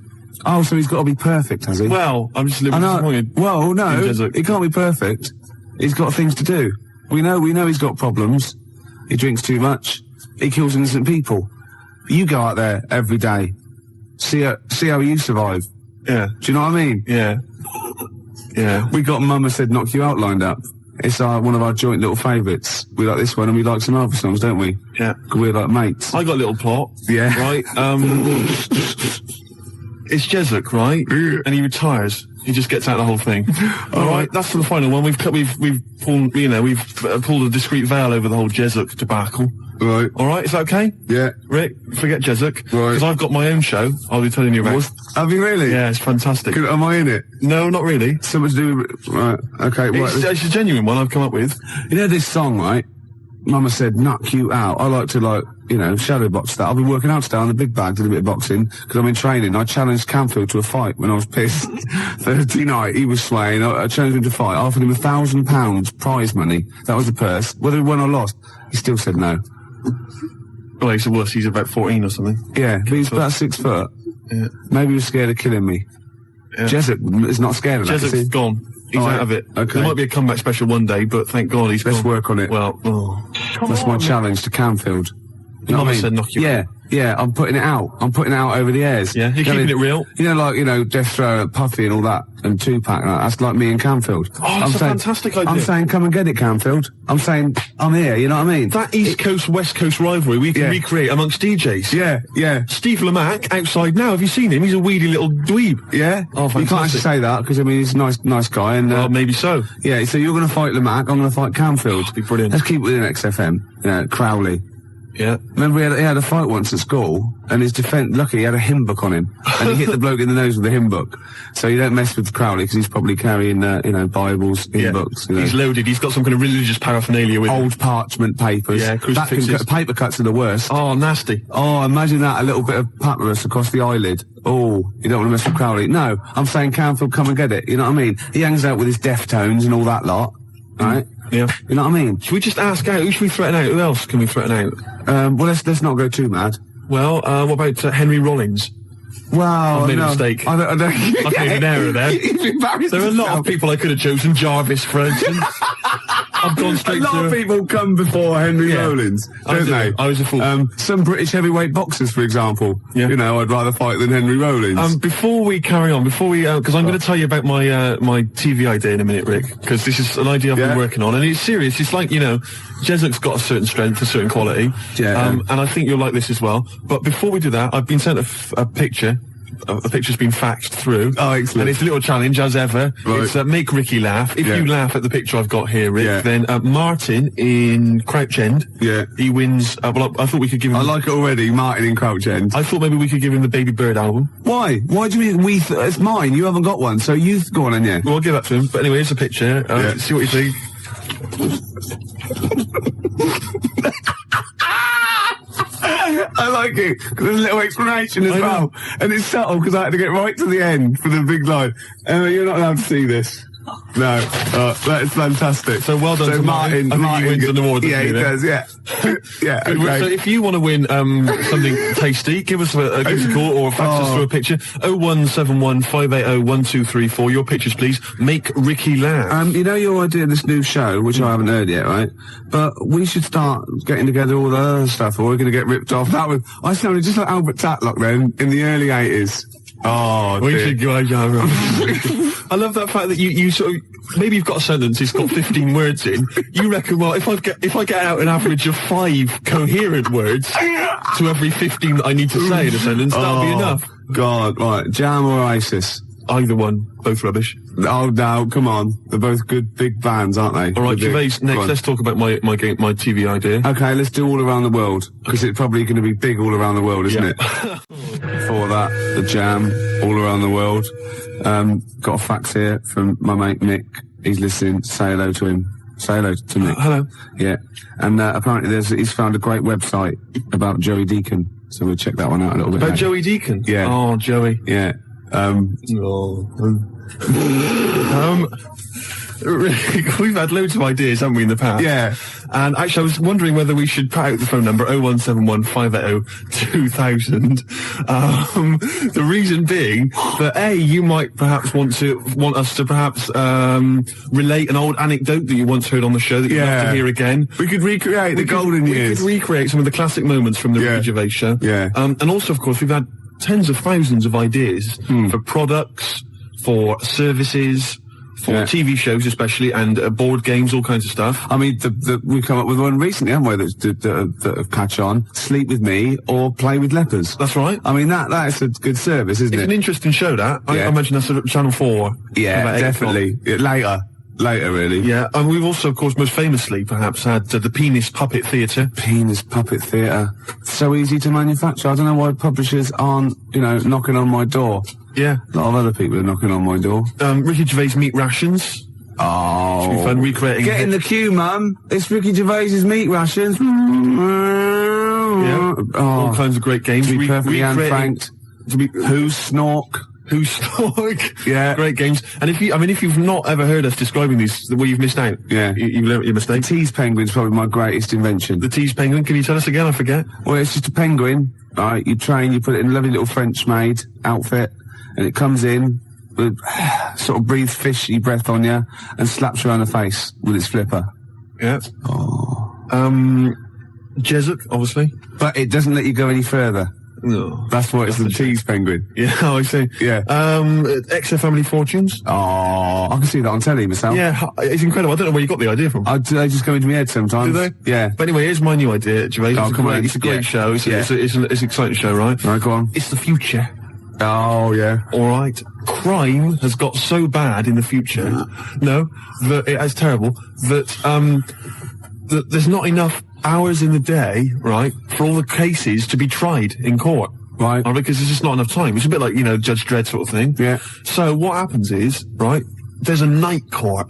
Oh, so he's got to be perfect, has he? Well, I'm just a little bit disappointed. Well, no, he can't be perfect. He's got things to do. We know he's got problems. He drinks too much. He kills innocent people. You go out there every day. See how you survive. Yeah. Do you know what I mean? Yeah. Yeah. We got Mama Said Knock You Out lined up. It's one of our joint little favourites. We like this one, and we like some other songs, don't we? Yeah. 'Cause we're like mates. I got a little plot. Yeah. Right. It's Jezuk, right? And he retires. He just gets out of the whole thing. All right, that's for the final one. We've pulled a discreet veil over the whole Jezuk debacle. Right. All right, is that okay? Yeah. Rick, forget Jezuk. Right. Because I've got my own show. I'll be telling you about. Have you really? Yeah, it's fantastic. Am I in it? No, not really. Something to do with... Right, okay, right. It's a genuine one I've come up with. You know this song, right? Mama Said Knock You Out. I like to, shadow box that. I've been working out today on the big bag, did a bit of boxing, because I'm in training. I challenged Canfield to a fight when I was pissed. Thursday night, he was swaying. I challenged him to fight. I offered him £1,000 prize money. That was the purse. Whether he won or lost, he still said no. Well, he's a wuss. He's about 14 or something. Yeah, but he's about 6 foot. Yeah. Maybe he was scared of killing me. Yeah. Jezuk is not scared of that. Jezuk's gone. He's out of it. Okay. There might be a comeback special one day, but thank God he's Let's gone. work on it. Well, that's my challenge to Canfield. You know what I mean? Said knock you out. Yeah, I'm putting it out. I'm putting it out over the airs. Yeah, you're keeping it real. Death Row, Puffy and all that, and Tupac, that's like me and Canfield. Oh, that's a fantastic idea. I'm saying, come and get it, Canfield. I'm saying, I'm here, you know what I mean? That East Coast, West Coast rivalry we can recreate amongst DJs. Yeah. Steve Lamack, outside now, have you seen him? He's a weedy little dweeb. Yeah? Oh, fantastic. You can't actually say that, because, he's a nice guy, and... well, maybe so. Yeah, so you're going to fight Lamack, I'm going to fight Canfield. That'd be brilliant. Let's keep it within XFM. Crowley. Yeah. Remember he had a fight once at school, and his defence, lucky he had a hymn book on him, and he hit the bloke in the nose with the hymn book. So you don't mess with Crowley, because he's probably carrying, Bibles, hymn books. He's loaded, he's got some kind of religious paraphernalia with him. Old parchment papers. Yeah, crucifixes. Paper cuts are the worst. Oh, nasty. Oh, imagine that, a little bit of papyrus across the eyelid. Oh, you don't want to mess with Crowley. No, I'm saying Canfield, come and get it, you know what I mean? He hangs out with his Deftones and all that lot, right? Yeah. You know what I mean? Should we just ask out? Who should we threaten out? Who else can we threaten out? Well, let's not go too mad. Well, what about Henry Rollins? Wow, I've made a mistake. I made an error there. You've embarrassed There are a lot yourself. of people I could have chosen. Jarvis, for instance. I've gone A straight lot of to... people come before Henry Yeah. Rollins, I don't do. they? I was a fool. Some British heavyweight boxers, for example. Yeah. You know, I'd rather fight than Henry Rollins. Before we carry on, because I'm going to tell you about my my TV idea in a minute, Rick, because this is an idea I've been working on, and it's serious. It's like, Jezuk's got a certain strength, a certain quality, and I think you'll like this as well. But before we do that, I've been sent a picture. A picture's been faxed through. Oh, excellent. And it's a little challenge, as ever. Right. It's make Ricky laugh. If you laugh at the picture I've got here, Rick, then Martin in Crouch End, he wins. Well, I thought we could give him... I like it already, Martin in Crouch End. I thought maybe we could give him the Baby Bird album. Why? Why do you mean it's mine? You haven't got one, so you go on, yeah. Well, I'll give that to him. But anyway, here's a picture. See what you think. I like it, 'cause there's a little explanation as well. And it's subtle, because I had to get right to the end for the big line. You're not allowed to see this. No. That is fantastic. So well done to Martin. I think he wins an award. Yeah, he does, yeah. Yeah, okay. So if you want to win something tasty, give us a call or fax us through a picture. 0171580 1234. Your pictures, please. Make Ricky laugh. You know your idea of this new show, which I haven't heard yet, right? But we should start getting together all the other stuff, or we're going to get ripped off. I sounded just like Albert Tatlock then, in the early 80s. Oh, we should go. I love that fact that you sort of, maybe you've got a sentence, it's got 15 words in. You reckon, well, if I get out an average of 5 coherent words to every 15 that I need to say in a sentence, that'll be enough. God, right. Jam or ISIS? Either one, both rubbish. Oh no, come on. They're both good big bands, aren't they? Alright, Gervais, next let's talk about my TV idea. Okay, let's do All Around the World, because it's probably going to be big all around the world, isn't it? Before that, the Jam, All Around the World. Got a fax here from my mate Nick. He's listening. Say hello to him. Say hello to Nick. Hello. Yeah. And apparently he's found a great website about Joey Deacon, so we'll check that one out a little bit. About Joey Deacon? Yeah. Oh, Joey. Yeah. We've had loads of ideas, haven't we, in the past? Yeah. And actually, I was wondering whether we should put out the phone number 0171580 2000. The reason being that you might perhaps want us to perhaps relate an old anecdote that you once heard on the show that you'd love to hear again. We could recreate the golden years. We could recreate some of the classic moments from the Ricky Gervais Show. Yeah. And also, of course, we've had tens of thousands of ideas for products, for services, for TV shows especially, and board games, all kinds of stuff. I mean, we've come up with one recently, haven't we, that have catch on. Sleep with me or play with lepers. That's right. I mean, that is a good service, isn't it? It's an interesting show, that. I imagine that's at Channel 4. Yeah, definitely. Later, really. Yeah, and we've also, of course, most famously, perhaps, had the Penis Puppet Theatre. Penis Puppet Theatre. So easy to manufacture. I don't know why publishers aren't, knocking on my door. Yeah. A lot of other people are knocking on my door. Ricky Gervais Meat Rations. Oh. Should be fun recreating. Get in the queue, Mum. It's Ricky Gervais's Meat Rations. Yeah. All kinds of great games. To be perfectly unfranked. Who's Snork? Who's Stork? Yeah. Great games. And if you've not ever heard us describing these, well, you've missed out. Yeah. You learnt your mistake. The tease penguin's probably my greatest invention. The tease penguin, can you tell us again? I forget. Well, it's just a penguin, right? You train, you put it in a lovely little French maid outfit, and it comes in, with, sort of breathes fishy breath on you, and slaps you around the face with its flipper. Yeah. Oh. Jezuk, obviously. But it doesn't let you go any further. No. That's why it's the tease penguin. Yeah, I see. Yeah. XFM Family Fortunes. Oh, I can see that on telly myself. Yeah, it's incredible. I don't know where you got the idea from. They just go into my head sometimes. Do they? Yeah. But anyway, here's my new idea, Gervais. Oh, come on. It's a great show. It's an exciting show, right? Right, go on. It's the future. Oh, yeah. All right. Crime has got so bad in the future, it's terrible, that there's not enough hours in the day, right, for all the cases to be tried in court. Right. Because there's just not enough time. It's a bit like, Judge Dredd sort of thing. Yeah. So what happens is, right, there's a night court.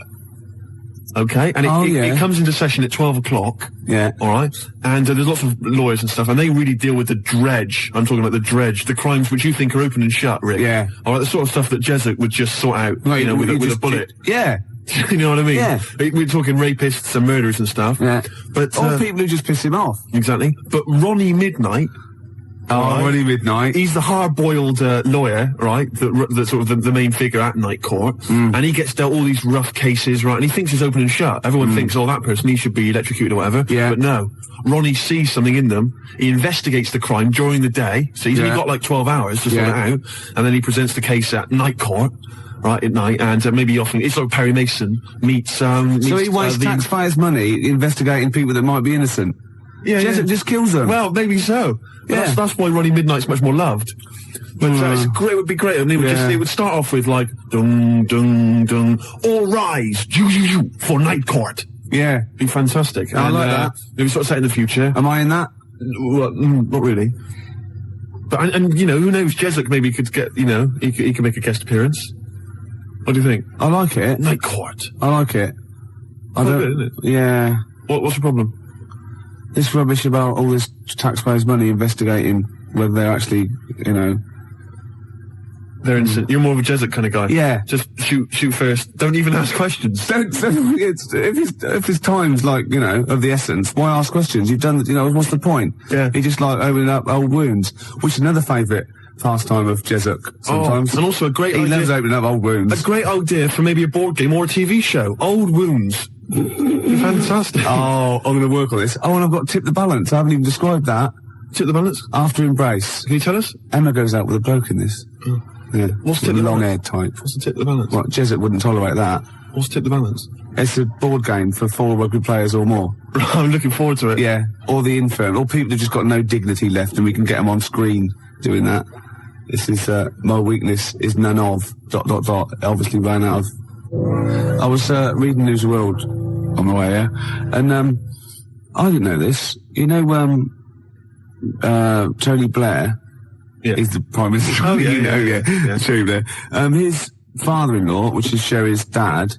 Okay? And it comes into session at 12 o'clock. Yeah. Alright? And there's lots of lawyers and stuff, and they really deal with the dredge. I'm talking about the dredge, the crimes which you think are open and shut, Rick. Yeah. Alright, the sort of stuff that Jezuk would just sort out, Right, with a bullet. Yeah. You know what I mean? Yeah. We're talking rapists and murderers and stuff. Yeah. But, or people who just piss him off. Exactly. But Ronnie Midnight, Oh, Ronnie Midnight. He's the hard-boiled lawyer, right? That's sort of the main figure at Night Court. And he gets dealt all these rough cases, right? And he thinks it's open and shut. Everyone thinks, oh, that person, he should be electrocuted or whatever. Yeah. But no. Ronnie sees something in them. He investigates the crime during the day. So he's only got like 12 hours to sort it out. And then he presents the case at Night Court. Right, at night, and maybe often, it's like Perry Mason meets, So he wastes taxpayers' money investigating people that might be innocent. Yeah, just kills them. Well, maybe so. But that's why Ronnie Midnight's much more loved. But it would be great. And it would start off with like, dung, dung, dung, all rise, for Night Court. Yeah. Be fantastic. I like that. Maybe sort of set in the future. Am I in that? Well, not really. But, and you know, who knows, Jesup maybe could get, you know, he could make a guest appearance. What do you think? I like it. Night Court. I like it. I don't. Good, isn't it? Yeah. What's the problem? This rubbish about all this taxpayers' money investigating whether they're actually, you know, they're innocent. You're more of a Jesup kind of guy. Yeah. Just shoot first. Don't even ask questions. If his time's like, you know, of the essence, why ask questions? You've done, you know, what's the point? Yeah. He just like opening up old wounds, which is another favourite pastime of Jesup sometimes. And also a great idea. He loves opening up old wounds. A great idea for maybe a board game or a TV show. Old wounds. Fantastic. Oh, I'm going to work on this. Oh, and I've got Tip the Balance. I haven't even described that. Tip the Balance? After Embrace. Can you tell us? Emma goes out with a bloke in this. Oh. Yeah. What's Tip the long-haired type. What's the Tip the Balance? What, Jesup wouldn't tolerate that. What's Tip the Balance? It's a board game for 4 rugby players or more. I'm looking forward to it. Yeah. Or the infirm. Or people who've just got no dignity left and we can get them on screen doing that. This is, my weakness is none of, ... Obviously ran out of... I was, reading News of the World on the way here, and, I didn't know this. You know, Tony Blair is the Prime Minister. Oh, yeah, you know, yeah. Tony Blair. His father-in-law, which is Sherry's dad,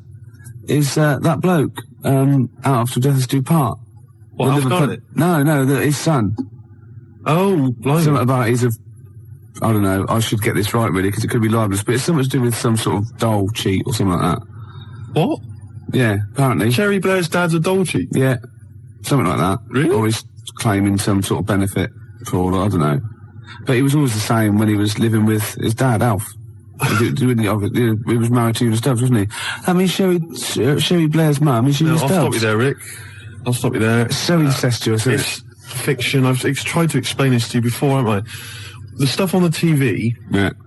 is, that bloke, out of Till Death Us Do Part. What, Alf Garnett? No, his son. Oh, blimey. Something about I don't know, I should get this right really, because it could be libelous, but it's something to do with some sort of doll cheat or something like that. What? Yeah, apparently. Cherry Blair's dad's a doll cheat? Yeah, something like that. Really? Or he's claiming some sort of benefit fraud, I don't know. But he was always the same when he was living with his dad, Alf. He was married to Una Stubbs, wasn't he? I mean, Sherry Blair's mum is Una Stubbs. I'll stop you there, Rick. I'll stop you there. It's so incestuous, isn't it? It's fiction. I've tried to explain this to you before, haven't I? The stuff on the TV,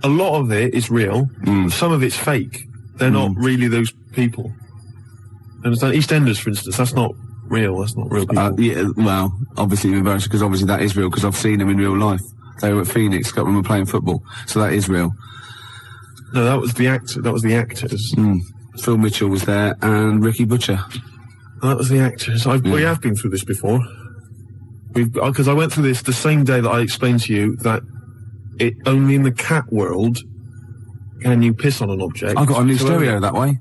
a lot of it is real. Some of it's fake. They're not really those people. Understand? EastEnders, for instance, that's not real. That's not real people. Yeah, well, obviously reverse, because obviously that is real, because I've seen them in real life. They were at Phoenix, got them playing football, so that is real. No, that was the actor. That was the actors. Phil Mitchell was there, and Ricky Butcher. That was the actors. We have been through this before. Because I went through this the same day that I explained to you that only in the cat world can you piss on an object. I got a new stereo that way.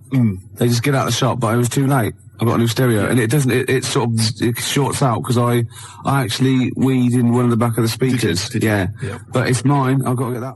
They just get out of the shop, but it was too late. I got a new stereo, and it doesn't. It sort of shorts out because I actually weed in one of the back of the speakers. Did you? Yeah, but it's mine. I've got to get that.